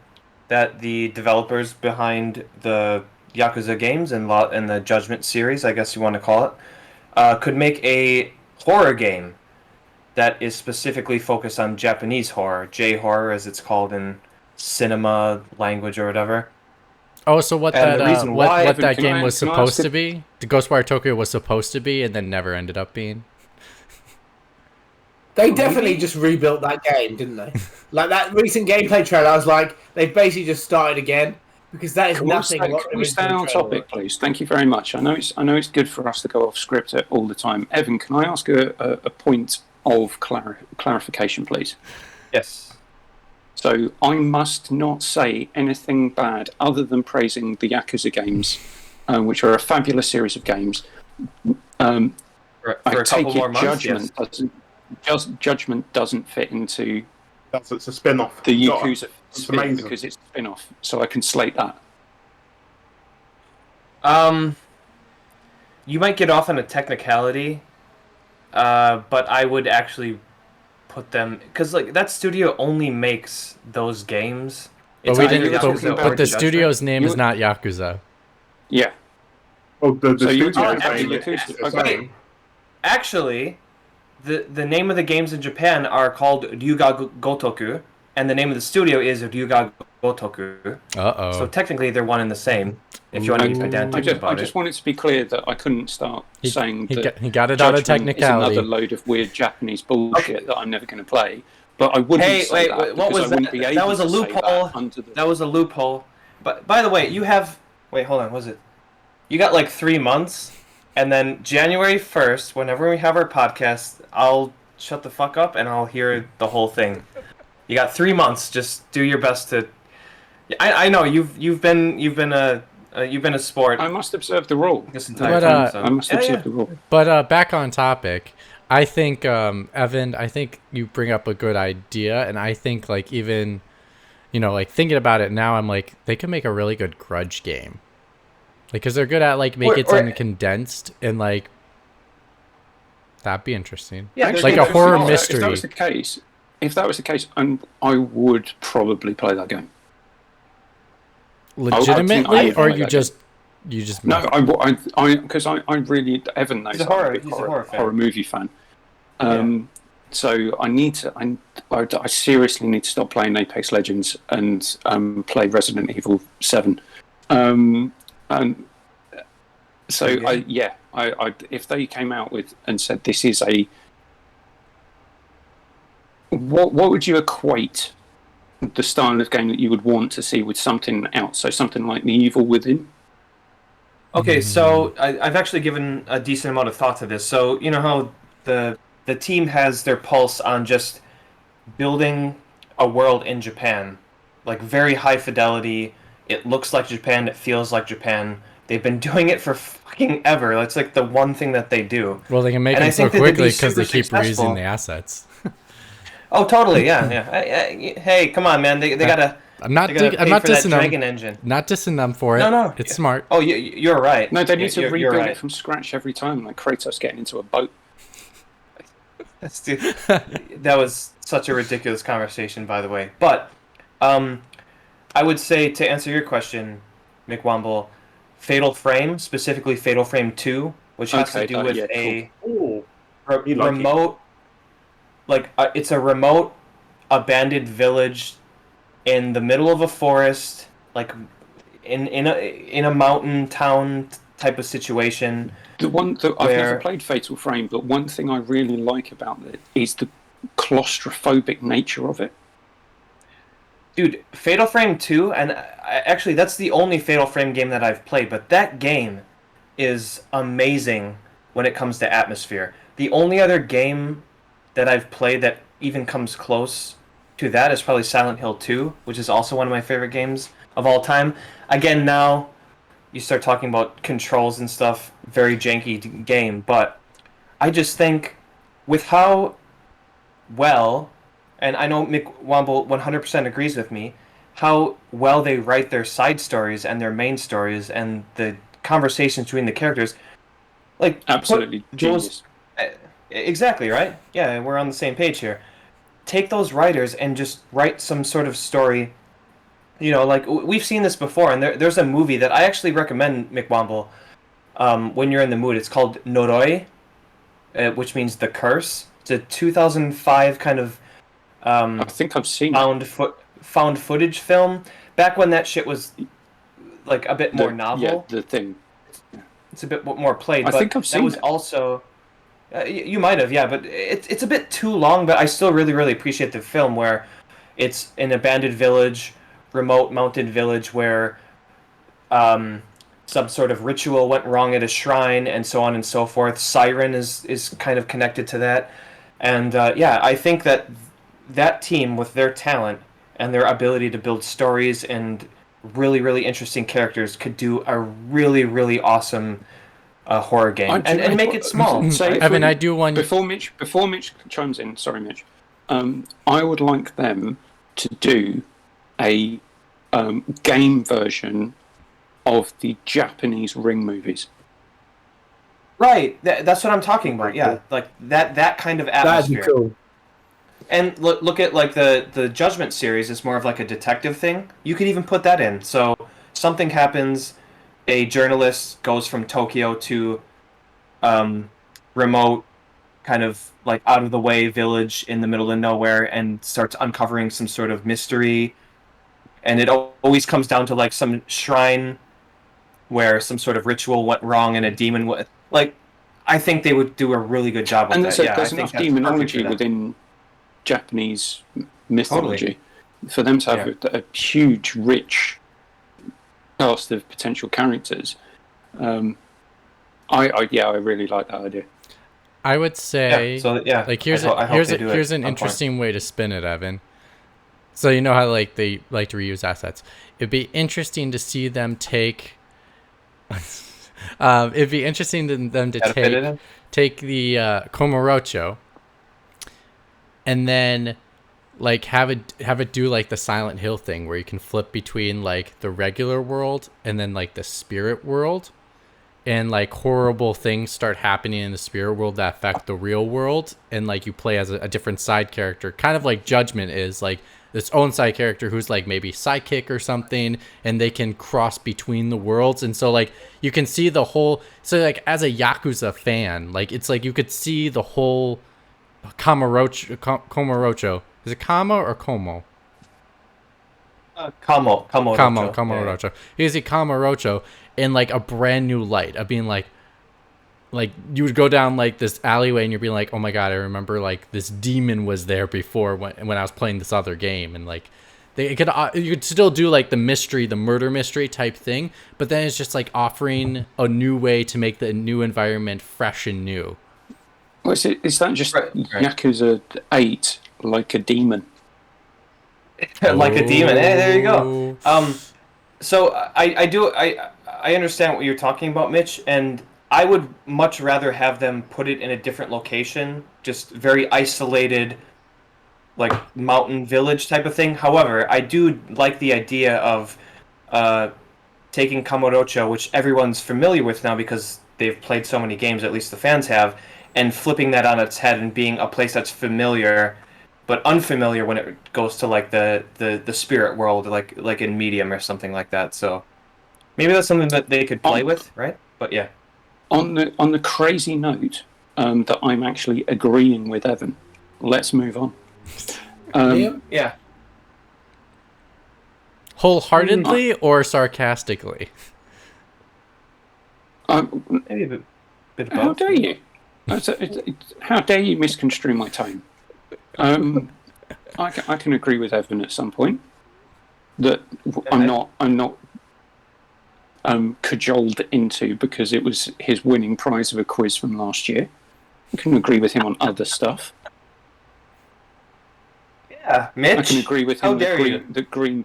that the developers behind the Yakuza games and the Judgment series, I guess you want to call it, could make a horror game that is specifically focused on Japanese horror, J-horror as it's called in cinema language or whatever. Oh, so what And that the reason why- what that Can game I- was can I supposed ask to be? The Ghostwire Tokyo was supposed to be, and then never ended up being. They definitely just rebuilt that game, didn't they? Like that recent gameplay trailer, I was like, they basically just started again because that is Can nothing. we stay on topic, please? Thank you very much. I know it's good for us to go off script all the time. Evan, can I ask a point of clarification, please? Yes. So I must not say anything bad other than praising the Yakuza games, which are a fabulous series of games. For I a take couple more it months, Judgment doesn't fit into It's a spin-off. the Yakuza It's spin amazing. because it's a spin-off, so I can slate that. You might get off on a technicality, but I would actually put them because like that studio only makes those games. But we either didn't. Yakuza But or the Judgment. studio's name is not Yakuza. Yeah. Oh, the So you- studio oh, is actually, saying Yakuza- it's the okay. same. Actually, the name of the games in Japan are called Ryuga Gotoku, and the name of the studio is Ryuga Gotoku. Uh-oh. So technically, they're one and the same. If you want to be pedantic I about just it. wanted to be clear that I couldn't start saying that he got it out of Judgment is technicality. another load of weird Japanese bullshit that I'm never going to play. But I wouldn't Hey, say that wait, what because was I wouldn't that? be That able was a to say loophole. that under the... That was a loophole. But by the way, you have. Wait, hold on. Was it? You got like 3 months, and then January 1st, whenever we have our podcast, I'll shut the fuck up and I'll hear the whole thing. You got 3 months. Just do your best to. I know you've been a sport. I must observe the rule. This entire But, time. So. I must observe the rule. But back on topic, I think Evan, I think you bring up a good idea, and I think like even, like thinking about it now, I'm like they could make a really good Grudge game, like because they're good at like making something condensed and like that'd be interesting. Yeah, Actually, like a horror mystery. If that was the case, I would probably play that game. Legitimately, or play you that just No, because I really Evan knows He's a I'm horror- a big he's a horror fan. horror movie fan. So I need to. I seriously need to stop playing Apex Legends and play Resident Evil 7. And so I if they came out with and said this is a what would you equate the style of game that you would want to see with something else? So something like The Evil Within. Okay, so I've actually given a decent amount of thought to this. So you know how the team has their pulse on just building a world in Japan, like very high fidelity. It looks like Japan. It feels like Japan. They've been doing it for fucking ever. That's like the one thing that they do. Well, they can make And I it so think that they'd be quickly because they super keep successful. reusing the assets. Oh, totally. Yeah. Hey, come on, man. They gotta. I'm not They gotta I'm pay not for that dissing Dragon them. engine. Not dissing them for it. No. It's smart. Oh, you're right. No, they need to You're rebuild right. it from scratch every time, like Kratos getting into a boat. Dude, that was such a ridiculous conversation, by the way. But I would say, to answer your question, McWomble, Fatal Frame, specifically Fatal Frame 2, which has to do with a remote, it's a remote, abandoned village in the middle of a forest, like in a mountain town type of situation. The one that I've never played Fatal Frame, but one thing I really like about it is the claustrophobic nature of it. Dude, Fatal Frame 2, and actually that's the only Fatal Frame game that I've played, but that game is amazing when it comes to atmosphere. The only other game that I've played that even comes close to that is probably Silent Hill 2, which is also one of my favorite games of all time. Again, now you start talking about controls and stuff, very janky game, but I just think with how well, and I know Mick Womble 100% agrees with me, how well they write their side stories and their main stories and the conversations between the characters. Like, Absolutely genius. Exactly, right? Yeah, we're on the same page here. Take those writers and just write some sort of story. You know, like, we've seen this before, and there's a movie that I actually recommend, Mick Womble, when you're in the mood. It's called Noroi, which means the curse. It's a 2005 kind of I think I've seen found found footage film back when that shit was like a bit more novel. Yeah, the thing. Yeah. It's a bit more played. I think I've seen that was also. You might have, yeah, but it's a bit too long. But I still really, really appreciate the film where it's an abandoned village, remote mountain village where some sort of ritual went wrong at a shrine, and so on and so forth. Siren is kind of connected to that, and I think that team with their talent and their ability to build stories and really, really interesting characters could do a really, really awesome horror game and make it small. Right? Evan, I do one before Mitch chimes in. Sorry, Mitch. I would like them to do a game version of the Japanese Ring movies. Right, that's what I'm talking about. Yeah, like that kind of atmosphere. That'd be cool. And look at like the Judgment series is more of like a detective thing. You could even put that in. So something happens, a journalist goes from Tokyo to remote, kind of like out of the way village in the middle of nowhere and starts uncovering some sort of mystery. And it always comes down to like some shrine where some sort of ritual went wrong and a demon went. Like, I think they would do a really good job with that. There's enough demonology within Japanese mythology for them to have a huge, rich cast of potential characters. I really like that idea. I would say, like here's an interesting way to spin it, Evan. So you know how like they like to reuse assets. It'd be interesting to see them take. It'd be interesting to them to take the Komorocho, and then like have it do like the Silent Hill thing where you can flip between like the regular world and then like the spirit world, and like horrible things start happening in the spirit world that affect the real world, and like you play as a different side character, kind of like Judgment is like this own side character who's like maybe sidekick or something, and they can cross between the worlds. And so like you can see the whole, so like as a Yakuza fan, like it's like you could see the whole Komorocho. Is it Kama or Como? Komorocho. Yeah. You see Komorocho in like a brand new light of being like you would go down like this alleyway and you'd be like, oh my god, I remember like this demon was there before when I was playing this other game. And like you could still do like the murder mystery type thing, but then it's just like offering a new way to make the new environment fresh and new. Well, is that just Yakuza 8 like a demon? Like a demon. Hey, there you go. So I understand what you're talking about, Mitch, and I would much rather have them put it in a different location, just very isolated, like mountain village type of thing. However, I do like the idea of taking Komorocho, which everyone's familiar with now because they've played so many games, at least the fans have, and flipping that on its head and being a place that's familiar but unfamiliar when it goes to like the spirit world, like in Medium or something like that. So maybe that's something that they could play with, right? But yeah. On the crazy note that I'm actually agreeing with Evan, let's move on. Yeah. Wholeheartedly or sarcastically? Maybe a bit of both. How dare you? How dare you misconstrue my tone? I can agree with Evan at some point that I'm not cajoled into because it was his winning prize of a quiz from last year. I can agree with him on other stuff. Yeah, Mitch. I can agree with him that Green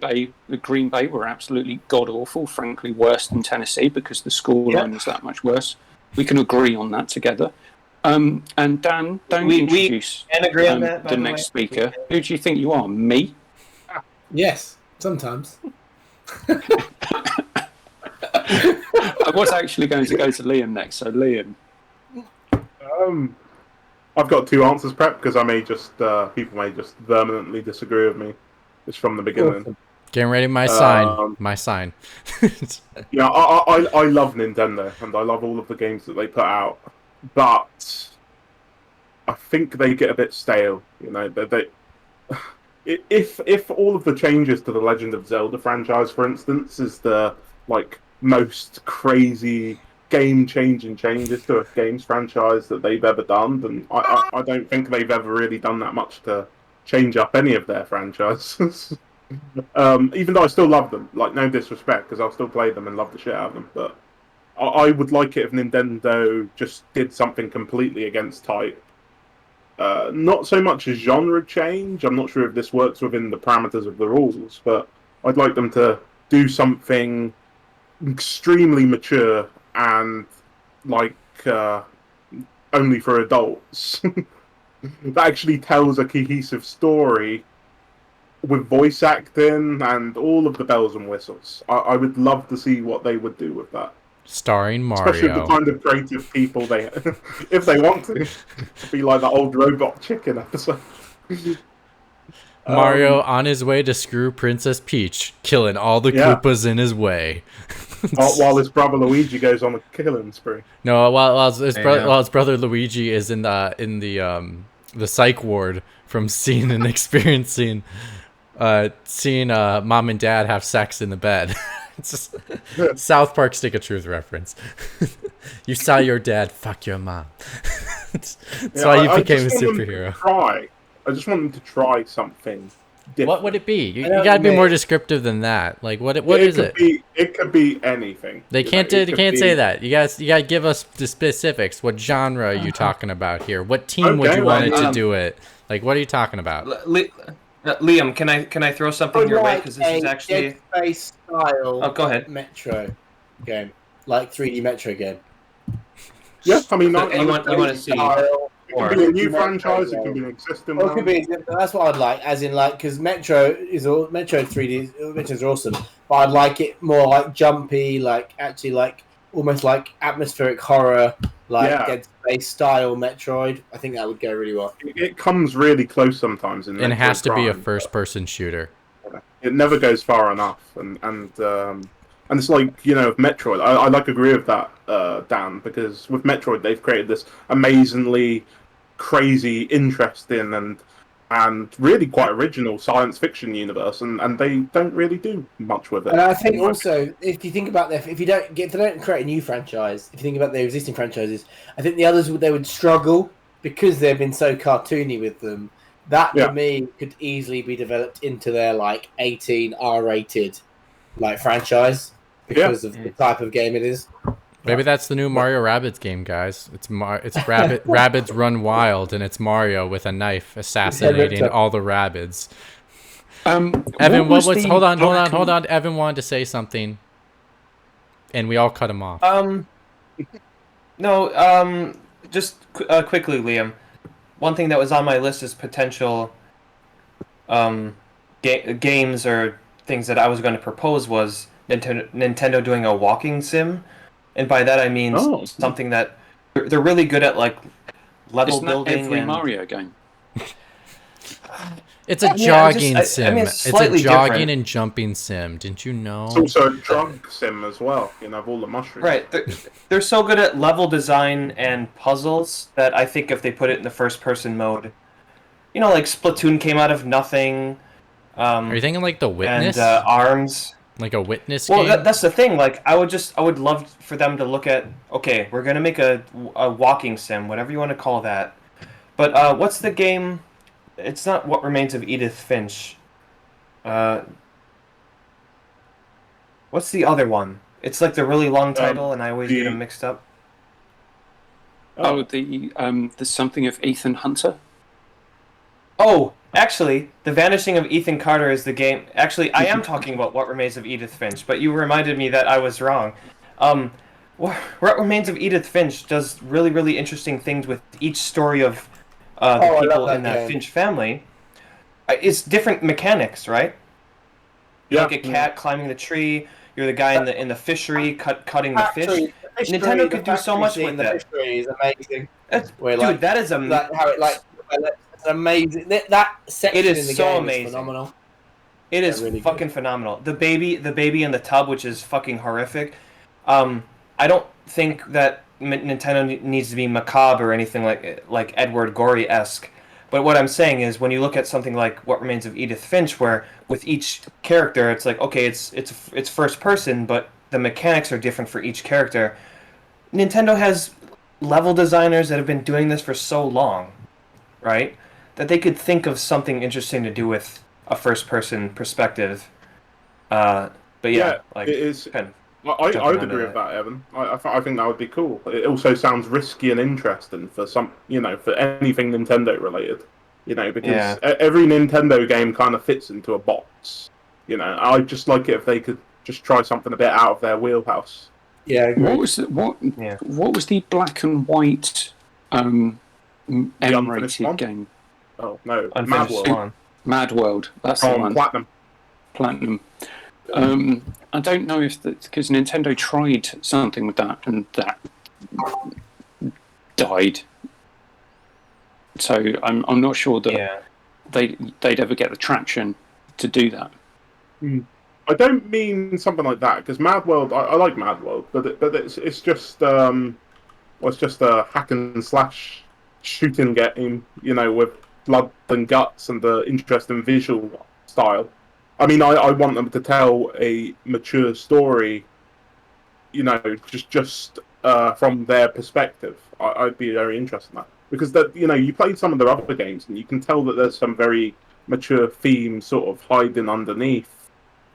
Bay were absolutely god awful, frankly worse than Tennessee because the scoreline was that much worse. We can agree on that together. And Dan, don't introduce the next speaker. Who do you think you are? Me? Yes, sometimes. I was actually going to go to Liam next, so Liam. I've got two answers prepped because people may just vehemently disagree with me just from the beginning. Awesome. Getting ready, my sign. My sign. Yeah, I love Nintendo and I love all of the games that they put out, but I think they get a bit stale. You know, if all of the changes to the Legend of Zelda franchise, for instance, is the like most crazy game-changing changes to a games franchise that they've ever done, then I don't think they've ever really done that much to change up any of their franchises. Even though I still love them, like no disrespect, because I'll still play them and love the shit out of them, but I would like it if Nintendo just did something completely against type. Not so much a genre change. I'm not sure if this works within the parameters of the rules, but I'd like them to do something extremely mature and like only for adults that actually tells a cohesive story with voice acting and all of the bells and whistles. I would love to see what they would do with that. Starring Mario. Especially the kind of creative people they, if they want to, be like that old robot chicken episode. Mario on his way to screw Princess Peach, killing all the Koopas in his way. While his brother Luigi goes on a killing spree. No, while his brother Luigi is in the psych ward from seeing and experiencing seeing mom and dad have sex in the bed. It's just South Park Stick of Truth reference. You saw your dad fuck your mom. That's why you became a superhero. I just want them to try something different. What would it be? You gotta be more descriptive than that. Like what is it? It could be anything. They can't say that. You gotta give us the specifics. What genre are you talking about here? What team would you want it to do it? Like what are you talking about? Liam, can I throw something your way? Because this is actually Dead Space style. Oh, go ahead. Metro game, like 3D Metro game. Yeah, I mean, you want to see. It could be a new franchise. It could be an existing one. It could be. That's what I'd like. As in, like, because Metro 3D. Metro's are awesome, but I'd like it more like jumpy, like actually like almost like atmospheric horror, like Dead Space style Metroid. I think that would go really well. It comes really close sometimes. And it has to be a first-person shooter. It never goes far enough, and it's like, you know, with Metroid, I like agree with that, Dan, because with Metroid they've created this amazingly crazy, interesting, and really quite original science fiction universe, and they don't really do much with it. And I think also, if you think about if they don't create a new franchise, if you think about their existing franchises, I think the others they would struggle because they've been so cartoony with them. That to me could easily be developed into their like 18 R-rated like franchise because of the type of game it is. Maybe that's the new Mario Rabbids game, guys. It's Rabbids Run Wild, and it's Mario with a knife assassinating all the Rabbids. Evan, hold on. Evan wanted to say something, and we all cut him off. Just quickly, Liam. One thing that was on my list is potential games or things that I was going to propose was Nintendo doing a walking sim. And by that I mean something that they're really good at, like level building. Every Mario game. It's a jogging sim. It's a jogging different. And jumping sim. Didn't you know? It's also a drug sim as well. You know, of all the mushrooms. Right. They're so good at level design and puzzles that I think if they put it in the first-person mode, you know, like Splatoon came out of nothing. Are you thinking like The Witness? And ARMS. Like a Witness game? Well, that's the thing. Like, I would love for them to look at, okay, we're going to make a walking sim, whatever you want to call that. But what's the game? It's not What Remains of Edith Finch. What's the other one? It's like the really long title, and I always get them mixed up. The something of Ethan Hunter? Oh, actually, The Vanishing of Ethan Carter is the game. Actually, I am talking about What Remains of Edith Finch, but you reminded me that I was wrong. What Remains of Edith Finch does really, really interesting things with each story of the people in that Finch family. It's different mechanics, right? You're like a cat climbing the tree. You're the guy in the fishery cutting the fish. Nintendo could do so much with that. The fishery is amazing. Dude, that is amazing. How it it's amazing. That section it is in the so game amazing. Is phenomenal. It is really fucking phenomenal. The baby in the tub, which is fucking horrific. I don't think that Nintendo needs to be macabre or anything like Edward Gorey-esque, But what I'm saying is, when you look at something like What Remains of Edith Finch, where with each character, it's like, okay, it's first person, but the mechanics are different for each character. Nintendo has level designers that have been doing this for so long, right? That they could think of something interesting to do with a first person perspective. But yeah, like it is. kind of I would agree with that, Evan. I think that would be cool. It also sounds risky and interesting for for anything Nintendo related. Because every Nintendo game kind of fits into a box. I'd just like it if they could just try something a bit out of their wheelhouse. Yeah. What was the black and white M-rated game? Oh no, Unfinished Swan. Mad World. That's the one. Platinum. I don't know if because Nintendo tried something with that and that died. So I'm not sure that they'd ever get the traction to do that. I don't mean something like that because Mad World. I like Mad World, but it's just it's just a hack and slash shooting game. With blood and guts and the interesting visual style. I mean, I want them to tell a mature story, just from their perspective. I'd be very interested in that. Because, you played some of their other games, and you can tell that there's some very mature themes sort of hiding underneath.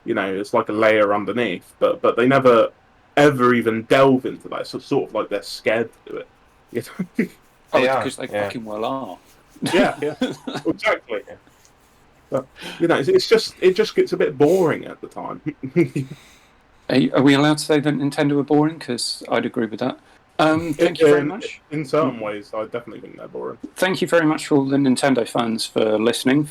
It's like a layer underneath. But they never, ever even delve into that. So it's sort of like they're scared to do it. Because they fucking well are. Yeah, exactly. But, it just gets a bit boring at the time. Are we allowed to say that Nintendo are boring? Because I'd agree with that. Thank you very much. In certain ways, I definitely think they're boring. Thank you very much for all the Nintendo fans for listening.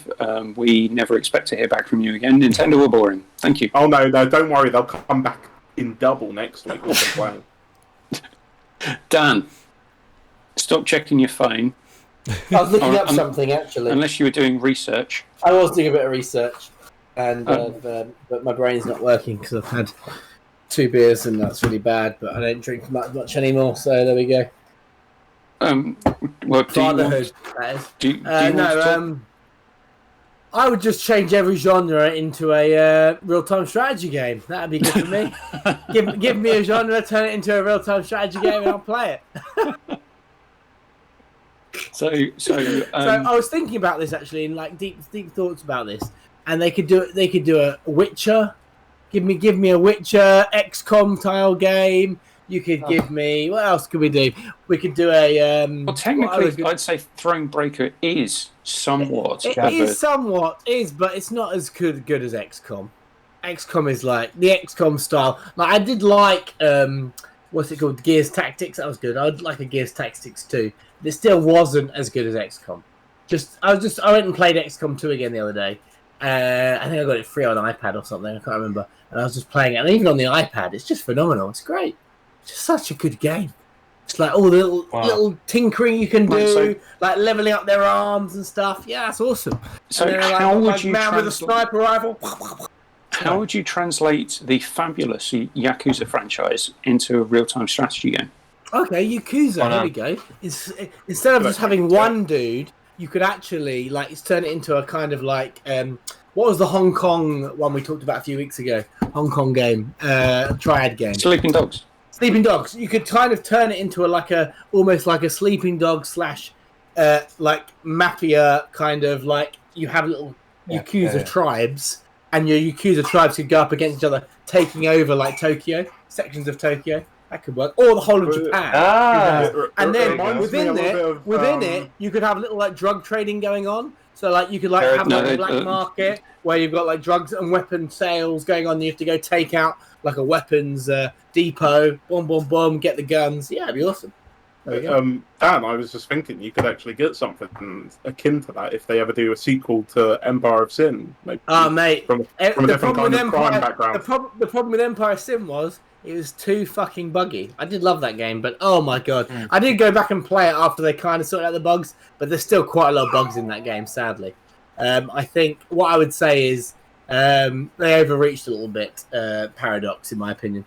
We never expect to hear back from you again. Nintendo are boring. Thank you. Oh, no, don't worry. They'll come back in double next week. We'll be playing. Dan, stop checking your phone. I was looking up something, actually. Unless you were doing research. I was doing a bit of research, and but my brain's not working because I've had 2 beers and that's really bad, but I don't drink that much anymore, so there we go. Fatherhood, that is. I would just change every genre into a real-time strategy game. That'd be good for me. give me a genre, turn it into a real-time strategy game, and I'll play it. So I was thinking about this actually, and like deep thoughts about this, and they could do a Witcher. Give me a Witcher XCOM style game. You could give me, what else could we do? We could do a. Well, technically, I'd say Thronebreaker is somewhat. But it's not as good as XCOM. XCOM is like the XCOM style. Like I did like what's it called? Gears Tactics. That was good. I'd like a Gears Tactics 2. It still wasn't as good as XCOM. I went and played XCOM 2 again the other day. I think I got it free on iPad or something. I can't remember. And I was just playing it. And even on the iPad, it's just phenomenal. It's great. It's just such a good game. It's like all the little tinkering you can do, like leveling up their arms and stuff. Yeah, it's awesome. So how would you man with a sniper rifle? How would you translate the fabulous Yakuza franchise into a real-time strategy game? Okay, Yakuza. Here we go. Instead of just having one dude, you could actually turn it into a kind of like what was the Hong Kong one we talked about a few weeks ago? Hong Kong game, triad game. Sleeping Dogs. Sleeping Dogs. You could kind of turn it into almost like a Sleeping Dog / like mafia kind of like you have little Yakuza tribes, and your Yakuza tribes could go up against each other, taking over like Tokyo, sections of Tokyo. That could work, or the whole of Japan. And then within it, you could have little like drug trading going on. So like you could have a black market where you've got like drugs and weapon sales going on. You have to go take out like a weapons depot, boom, boom, boom, get the guns. Yeah, it'd be awesome. Dan, I was just thinking you could actually get something akin to that if they ever do a sequel to Empire of Sin. Maybe mate, from a different kind of crime background. The problem with Empire of Sin was it was too fucking buggy. I did love that game, but oh my god. I did go back and play it after they kind of sorted out the bugs, but there's still quite a lot of bugs in that game, sadly. I think what I would say is they overreached a little bit, Paradox, in my opinion.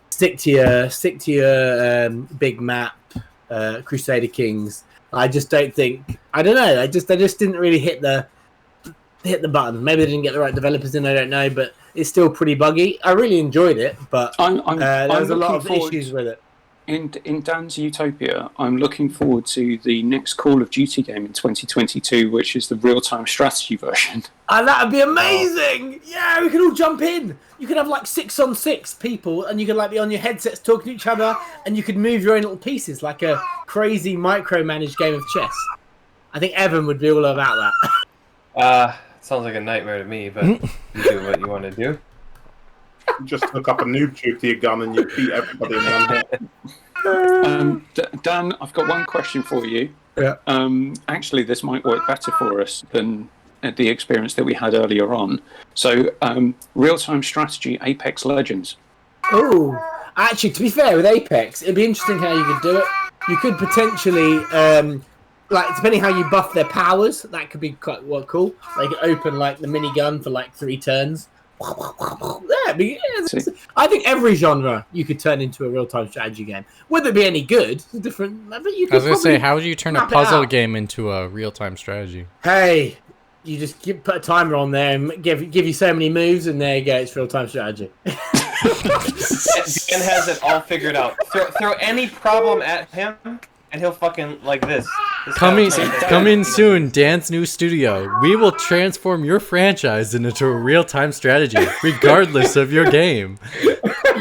Stick to your big map, Crusader Kings. I just don't think. I don't know. They just didn't really hit the button. Maybe they didn't get the right developers in. I don't know, but it's still pretty buggy. I really enjoyed it, but there's a lot of issues with it. In Dan's Utopia, I'm looking forward to the next Call of Duty game in 2022, which is the real-time strategy version. And that would be amazing! Yeah, we could all jump in. You could have like 6-on-6 people, and you could like be on your headsets talking to each other, and you could move your own little pieces like a crazy micromanaged game of chess. I think Evan would be all about that. Sounds like a nightmare to me, but you do what you want to do. You just hook up a noob tube to your gun and you beat everybody in one hit. Dan, I've got one question for you. Yeah. Actually, this might work better for us than the experience that we had earlier on. So, real-time strategy, Apex Legends. Oh, actually, to be fair, with Apex, it'd be interesting how you could do it. You could potentially, like, depending how you buff their powers, that could be quite cool. Like, open like the minigun for like 3 turns. I think every genre you could turn into a real-time strategy game. Whether it be any good, it's different. But you could I was going to say, how would you turn a puzzle game into a real-time strategy? Hey, you just put a timer on there and give you so many moves, and there you go, it's real-time strategy. Dan has it all figured out. Throw any problem at him, and he'll fucking like this. Coming soon, Dan's new studio. We will transform your franchise into a real-time strategy, regardless of your game.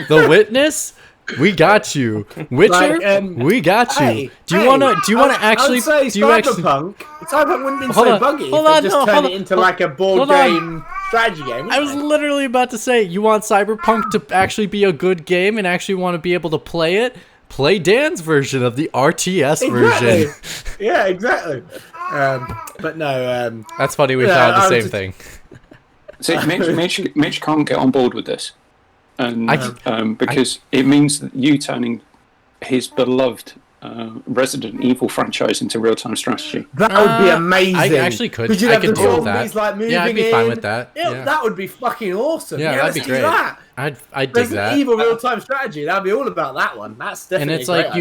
The Witness, we got you. Witcher, we got you. Do you wanna actually? Cyberpunk wouldn't have been so buggy if they just turned it into like a board game strategy game. I was literally about to say, you want Cyberpunk to actually be a good game and actually want to be able to play it? Play Dan's version of the RTS version. Yeah, exactly. But no. That's funny. We thought the same thing. So Mitch can't get on board with this, and because it means that you turning his beloved Resident Evil franchise into real-time strategy. That would be amazing. I actually could. Because you'd have the deal with that. Like moving I'd be fine with that. Yeah, that would be fucking awesome. Yeah, that'd be great. That. I'd dig Resident that. Evil real-time strategy. That'd be all about that one. That's definitely. And it's like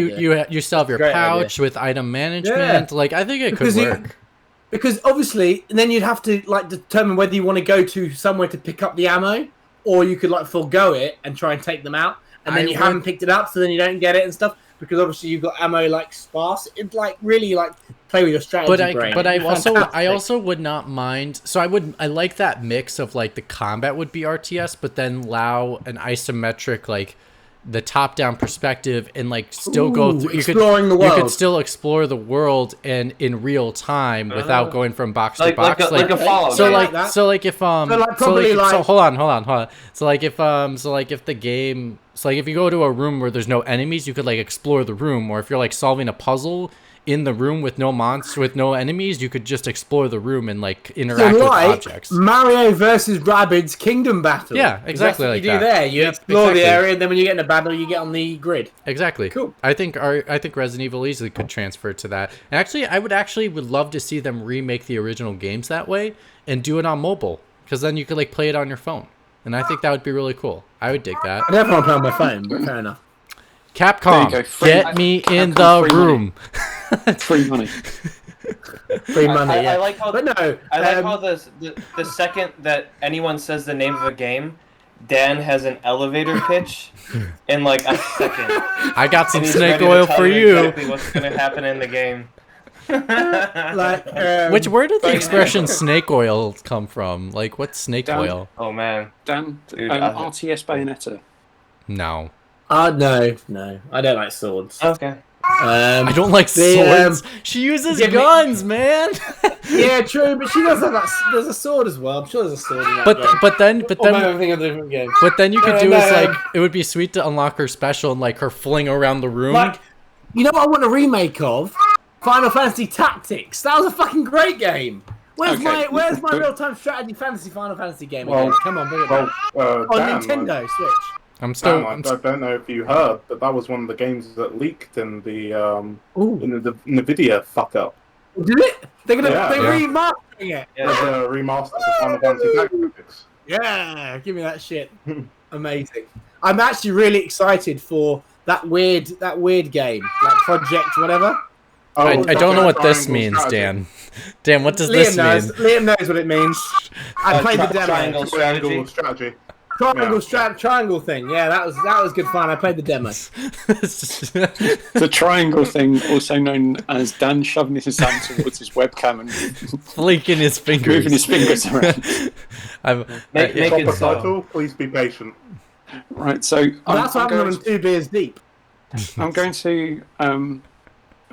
you still have your pouch with item management. Yeah. Like I think it could work. Because obviously, and then you'd have to like determine whether you want to go to somewhere to pick up the ammo, or you could like forego it and try and take them out, and then you haven't picked it up, so then you don't get it and stuff. Because obviously you've got ammo like sparse. It like really like play with your strategy brain. But I also would not mind. So I like that mix of like the combat would be RTS, but then allow an isometric like the top down perspective and like still go through exploring the world. You could still explore the world and in real time without going from box to box. Like a Fallout. So if the game. So, like, if you go to a room where there's no enemies, you could, like, explore the room. Or if you're, like, solving a puzzle in the room with no monsters, with no enemies, you could just explore the room and, like, interact with objects. Mario versus Rabbids Kingdom Battle. Yeah, exactly like that. You do there. You explore the area, and then when you get in a battle, you get on the grid. Exactly. Cool. I think Resident Evil easily could transfer to that. And actually, I would love to see them remake the original games that way and do it on mobile. Because then you could, like, play it on your phone. And I think that would be really cool. I would dig that. I never want to play on my phone, but fair enough. Capcom, get me in the room. Free money. Free money, yeah. I like how, but no, I like how the second that anyone says the name of a game, Dan has an elevator pitch in like a second. I got some snake oil for you. Exactly what's going to happen in the game. Where did the expression snake oil come from? Like, what's snake oil? Oh man, Dan, RTS Bayonetta. No. No, I don't like swords. Okay. I don't like swords. She uses guns, man. Yeah, true, but she does have that. There's a sword as well. I'm sure there's a sword in that game. But then you could do is like it would be sweet to unlock her special and like her fling around the room. Like, you know what I want a remake of? Final Fantasy Tactics. That was a fucking great game. Where's my real-time strategy fantasy Final Fantasy game again? Come on, bring it back. On Nintendo Switch. I don't know if you heard, but that was one of the games that leaked in the NVIDIA fuck up. Did it? They're remastering it. Yeah. There's a remaster of Final Fantasy Tactics. Yeah, give me that shit. Amazing. I'm actually really excited for that weird game, like Project whatever. I don't know what this means, Dan. Dan, what does this mean? Liam knows what it means. I played the demo. Triangle strategy. Triangle thing. Yeah, that was good fun. I played the demo. The triangle thing, also known as Dan shoving his hand towards his webcam and flicking his fingers, moving his fingers around. Make it so. Title, please be patient. Right, so that's what happened when 2 beers deep. I'm going to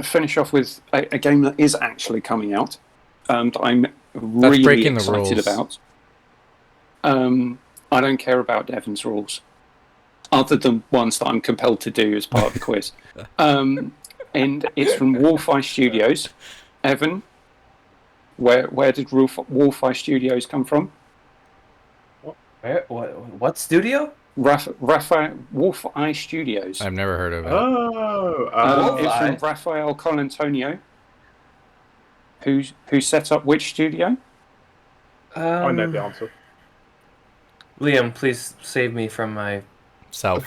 finish off with a game that is actually coming out. That I'm really excited about. I don't care about Evan's rules, other than ones that I'm compelled to do as part of the quiz. And it's from Wolfeye Studios. Evan, where did Wolfeye Studios come from? What studio? Wolfeye Studios. I've never heard of it. It's from Rafael Colantonio. Who set up which studio? I know the answer. Liam, please save me from myself.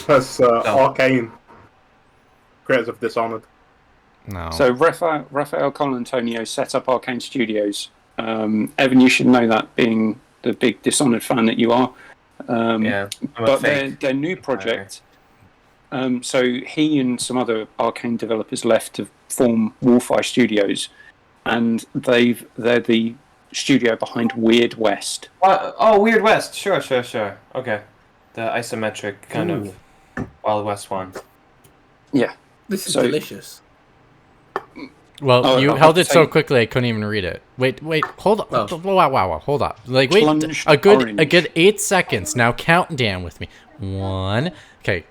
That's Arcane. Creators of Dishonored. No. So Rafael Colantonio set up Arcane Studios. Evan, you should know that, being the big Dishonored fan that you are. Yeah. But their new project. So he and some other Arcane developers left to form Wolfeye Studios, and they're the studio behind Weird West. Weird West. Sure. Okay. The isometric kind of Wild West one. Yeah. This is delicious. Well, you held it so quickly I couldn't even read it. Wait, hold on. Oh. Wow, hold on. Like, wait, a good 8 seconds. Now count down with me. 1. Okay.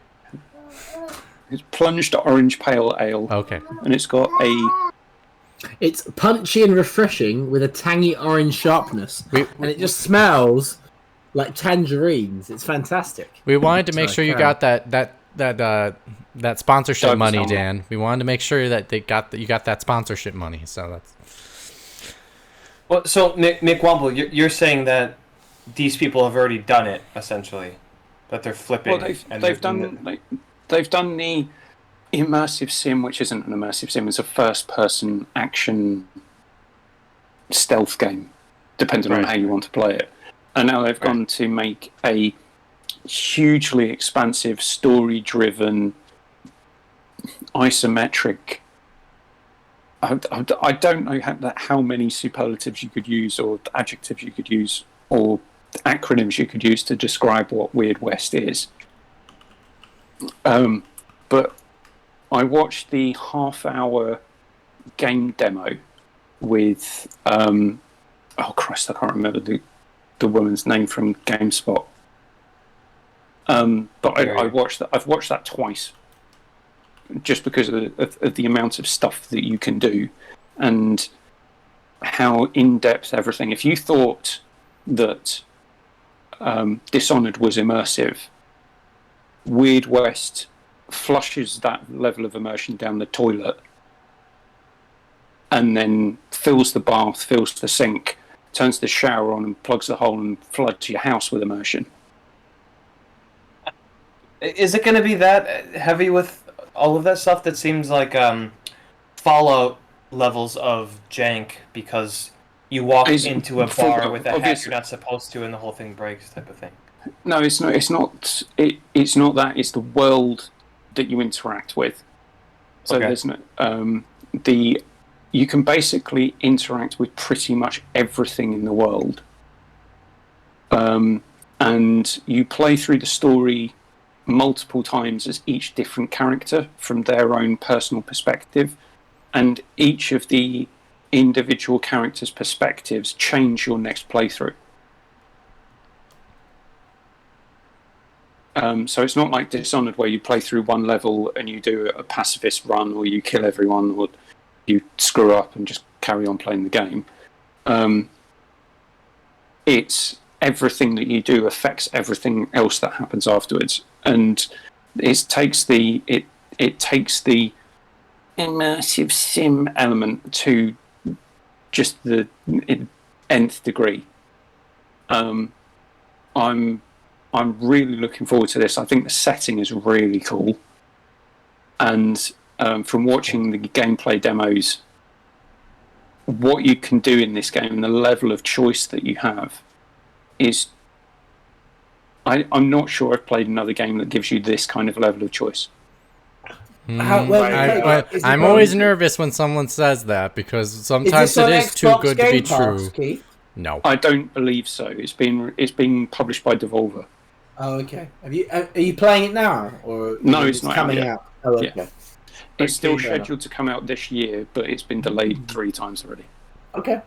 It's plunged orange pale ale. Okay. And it's got It's punchy and refreshing with a tangy orange sharpness. And it just smells like tangerines. It's fantastic. We wanted to make sure you got that sponsorship money, Dan. We wanted to make sure that you got that sponsorship money. So that's. Well, so Nick Womble, you're saying that these people have already done it, essentially, that they're flipping. Well, they've done the immersive sim, which isn't an immersive sim. It's a first-person action stealth game, depending on how you want to play it. And now they've gone to make a hugely expansive, story-driven, isometric. I don't know how many superlatives you could use, or adjectives you could use, or acronyms you could use to describe what Weird West is. But I watched the half-hour game demo with oh Christ, I can't remember the woman's name from GameSpot. But I've watched that twice, just because of the amount of stuff that you can do and how in-depth everything. If you thought that Dishonored was immersive, Weird West flushes that level of immersion down the toilet and then fills the bath, fills the sink, turns the shower on and plugs the hole and floods your house with immersion. Is it going to be that heavy with all of that stuff? That seems like Fallout levels of jank, because you walk into a bar with a hat you're not supposed to and the whole thing breaks, type of thing. No, it's not. It's not that. It's the world that you interact with. So there's no you can basically interact with pretty much everything in the world, and you play through the story multiple times as each different character from their own personal perspective, and each of the individual characters' perspectives change your next playthrough. So it's not like Dishonored, where you play through one level and you do a pacifist run, or you kill everyone, or you screw up and just carry on playing the game. It's everything that you do affects everything else that happens afterwards, and it takes the immersive sim element to just the nth degree. I'm really looking forward to this. I think the setting is really cool, and from watching the gameplay demos, what you can do in this game and the level of choice that you have is... I'm not sure I've played another game that gives you this kind of level of choice. I'm always nervous when someone says that, because sometimes it is too good to be true. Keith? No, I don't believe so. It's been published by Devolver. Oh, okay. Are you playing it now, or no? It's not coming out. Oh, okay. Yeah. It's still scheduled to come out this year, but it's been delayed 3 times already. Okay,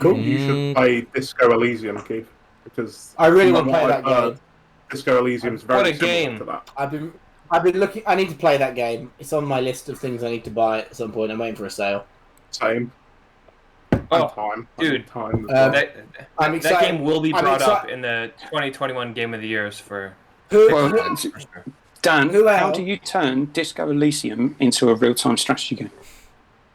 cool. You should play Disco Elysium, Keith, because I really want to play that game. Disco Elysium is very similar to that. I've been looking. I need to play that game. It's on my list of things I need to buy at some point. I'm waiting for a sale. Same. Dude, time. I'm excited. That game will be brought up in the 2021 Game of the Years for. Dan, how do you turn Disco Elysium into a real-time strategy game?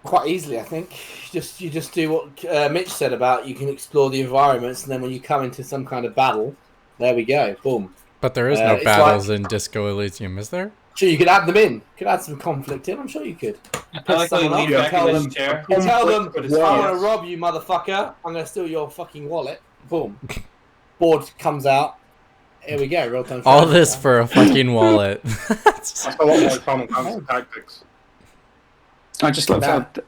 Quite easily, I think. You just do what Mitch said about you can explore the environments, and then when you come into some kind of battle, there we go, boom. But there is no battles in Disco Elysium, is there? Sure, you could add them in. You could add some conflict in. I'm sure you could. I like how you lean back in his chair. You tell them, I want to rob you, motherfucker. I'm going to steal your fucking wallet. Boom. Board comes out. Here we go, real time. All this for a fucking wallet. That's a lot more Final Fantasy Tactics. I just love how... To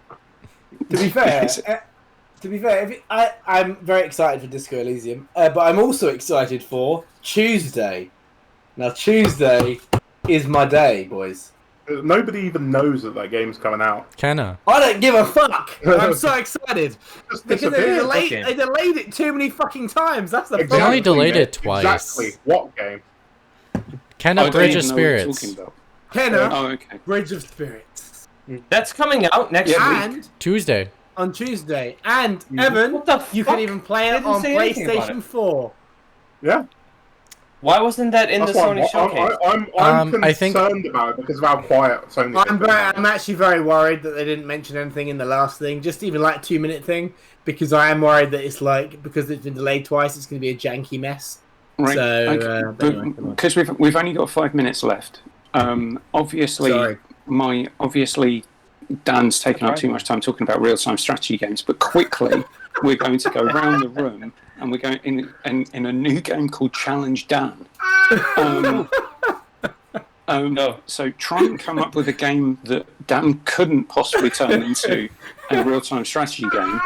be fair, I'm very excited for Disco Elysium, but I'm also excited for Tuesday. Now, Tuesday is my day, boys. Nobody even knows that game's coming out. Kenna. I don't give a fuck. I'm so excited because they delayed it too many fucking times. That's the They only delayed it twice. Exactly. What game? Kenna Bridge of Spirits. Kenna Bridge of Spirits. That's coming out next week. Tuesday. On Tuesday. And Evan, you can even play it on PlayStation 4. Yeah. Why wasn't that in the Sony showcase? I'm concerned about it because of how quiet Sony is. I'm actually very worried that they didn't mention anything in the last thing, just even like 2-minute thing, because I am worried that it's like, because it's been delayed twice, it's going to be a janky mess. Right. So, because we've only got 5 minutes left. Obviously, Dan's taken up too much time talking about real-time strategy games, but quickly we're going to go round the room and we're going in a new game called Challenge Dan. So try and come up with a game that Dan couldn't possibly turn into a real-time strategy game.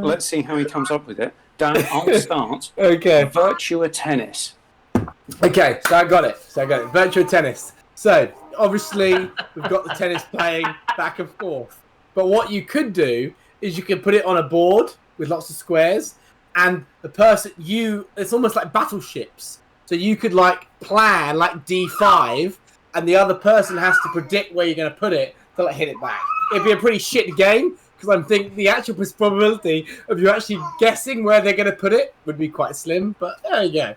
Let's see how he comes up with it. Dan, I'll start. Okay. Virtua Tennis. Okay, so I got it. Virtua Tennis. So, obviously, we've got the tennis playing back and forth. But what you could do is you could put it on a board with lots of squares, and the person, it's almost like battleships. So you could, like, plan, like, D5, and the other person has to predict where you're going to put it to, like, hit it back. It'd be a pretty shit game, because I'm thinking the actual probability of you actually guessing where they're going to put it would be quite slim, but there you go.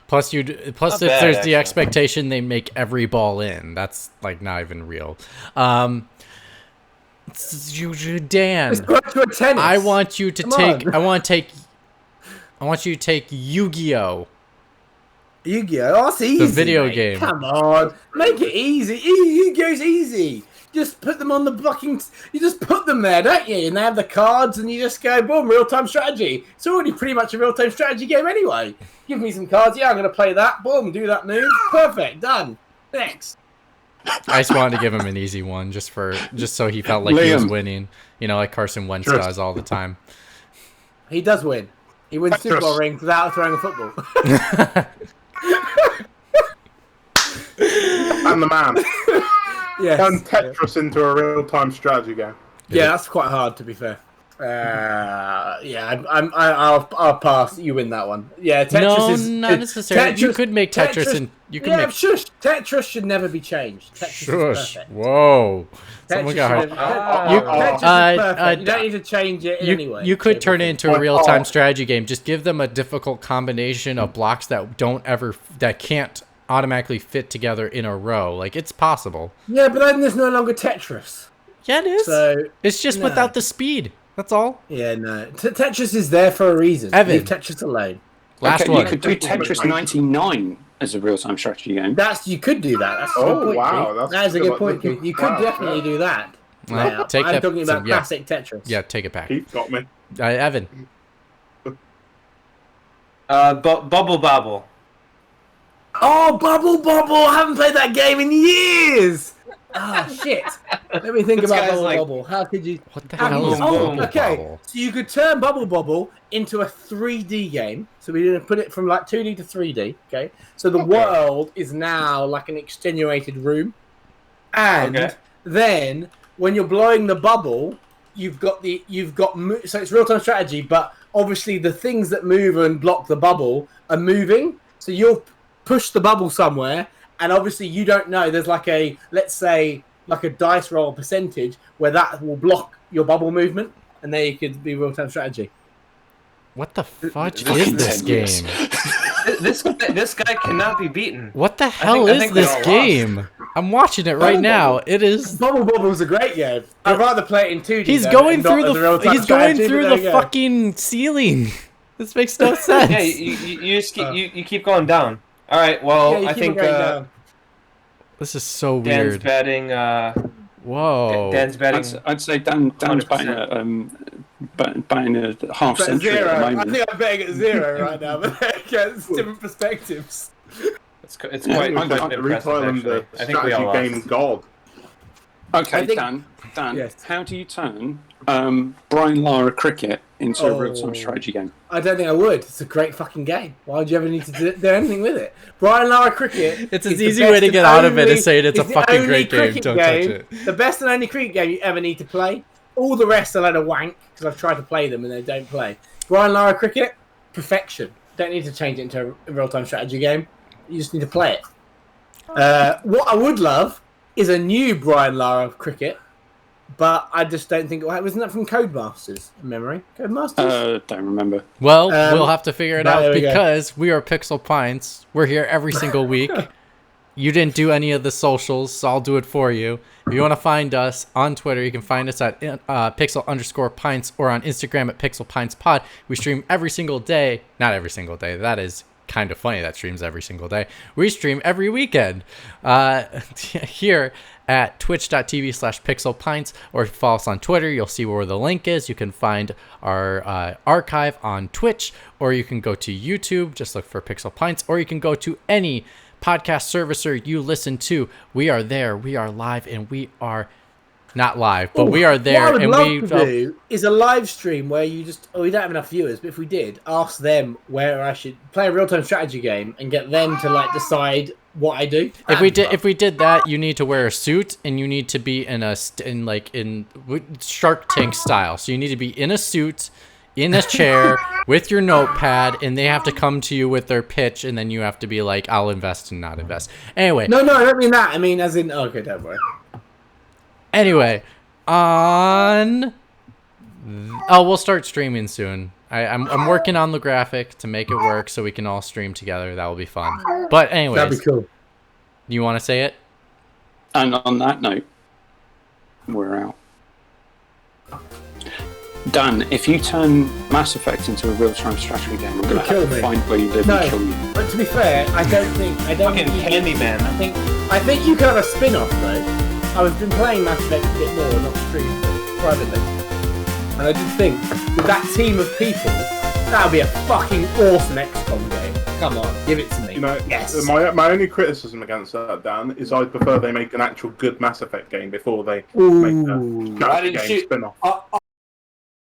Plus, if there's the expectation they make every ball in, that's like not even real. Dan, I want you to take Yu-Gi-Oh. Yu-Gi-Oh, that's easy. The video game. Come on, make it easy. Yu-Gi-Oh's easy. Just put them on the fucking... You just put them there, don't you? And they have the cards, and you just go, boom, real-time strategy. It's already pretty much a real-time strategy game anyway. Give me some cards. Yeah, I'm going to play that. Boom, do that move. Perfect. Done. Next. I just wanted to give him an easy one, just so he felt like he was winning. You know, like Carson Wentz does all the time. He does win. He wins Super Bowl rings without throwing a football. And the man. Yes. Turn Tetris into a real-time strategy game. Yeah, that's quite hard, to be fair. I'll pass. You win that one. Yeah, Tetris not necessarily. You could make Tetris and shush. Tetris should never be changed. Tetris is perfect. Whoa. Tetris is perfect. You don't need to change it in any way. You could turn it into a real-time strategy game. Just give them a difficult combination of blocks that can't automatically fit together in a row. Like, it's possible. Yeah, but then there's no longer Tetris. Yeah, it is. So, it's just without the speed. That's all. Yeah, no. Tetris is there for a reason. Evan. Leave Tetris alone. Last one. You could do Tetris 99 as a real-time strategy game. You could do that. That's a good point, wow, that is a good point, Keith. You could definitely do that. Well, I'm talking about classic Tetris. Yeah, take it back. Keith got me. Evan. Bubble Bobble. Oh, Bubble Bobble! I haven't played that game in years. Shit. Let me think about Bubble Bobble. How could you? What the hell is Bubble Bobble? So you could turn Bubble Bobble into a 3D game. So we didn't put it from like 2D to 3D. Okay. So the world is now like an extenuated room, and then when you're blowing the bubble, so it's real-time strategy, but obviously the things that move and block the bubble are moving. So you'll push the bubble somewhere, and obviously you don't know. There's like let's say a dice roll percentage where that will block your bubble movement, and there you could be real-time strategy. What the fudge is this game? This guy cannot be beaten. What the hell is this game? I'm watching it right now. It is. Bubble Bobble is a great game. I'd rather play it in 2D. He's going through the fucking ceiling. This makes no sense. Yeah, you keep going down. All right. Well, I think this is so weird. Dan's betting. Whoa. Dan's betting. I'd say Dan's betting a half century zero. at the moment. I think I'm betting at 0 right now, but it's different perspectives. It's quite impressive, actually. I think we all game God. Okay, Dan, yes. How do you turn Brian Lara Cricket into a real-time strategy game? I don't think I would. It's a great fucking game. Why would you ever need to do anything with it? Brian Lara Cricket. It's an easy way to get out of it and say it's a fucking great game. Don't touch it. The best and only cricket game you ever need to play. All the rest are like a wank because I've tried to play them and they don't play. Brian Lara Cricket, perfection. Don't need to change it into a real-time strategy game. You just need to play it. What I would love is a new Brian Lara Cricket, but I just don't think wasn't that from Codemasters? Memory, Codemasters. Don't remember. Well, we'll have to figure it out because we are Pixel Pints. We're here every single week. You didn't do any of the socials, so I'll do it for you. If you want to find us on Twitter, you can find us at pixel_pints or on Instagram at pixelpintspod. We stream every single day. Not every single day. That is kind of funny that streams every single day. We stream every weekend here at twitch.tv/pixelpints, or if you follow us on Twitter, you'll see where the link is. You can find our archive on Twitch, or you can go to YouTube, just look for Pixel Pints, or you can go to any podcast servicer you listen to. We are there. We are live, and we are not live, but we are there. What I would love to do is a live stream where you just, we don't have enough viewers, but if we did, ask them where I should play a real-time strategy game and get them to like decide what I do. If we did that, you need to wear a suit and you need to be in Shark Tank style. So you need to be in a suit, in a chair with your notepad, and they have to come to you with their pitch, and then you have to be like, I'll invest and not invest. Anyway. No, I don't mean that. I mean as in, okay, don't worry. Anyway, we'll start streaming soon. I'm working on the graphic to make it work so we can all stream together. That will be fun. But anyways, that'd be cool. You want to say it? And on that note, we're out. Dan, if you turn Mass Effect into a real-time strategy game, I'm going to have to find where you live and kill you. But to be fair, I don't think Candyman. I think you could have a spin-off though. I've been playing Mass Effect a bit more, not stream, but privately. And I did think, with that team of people, that would be a fucking awesome XCOM game. Come on, give it to me. You know, yes. My only criticism against that, Dan, is I prefer they make an actual good Mass Effect game before they make a strategy game spin-off.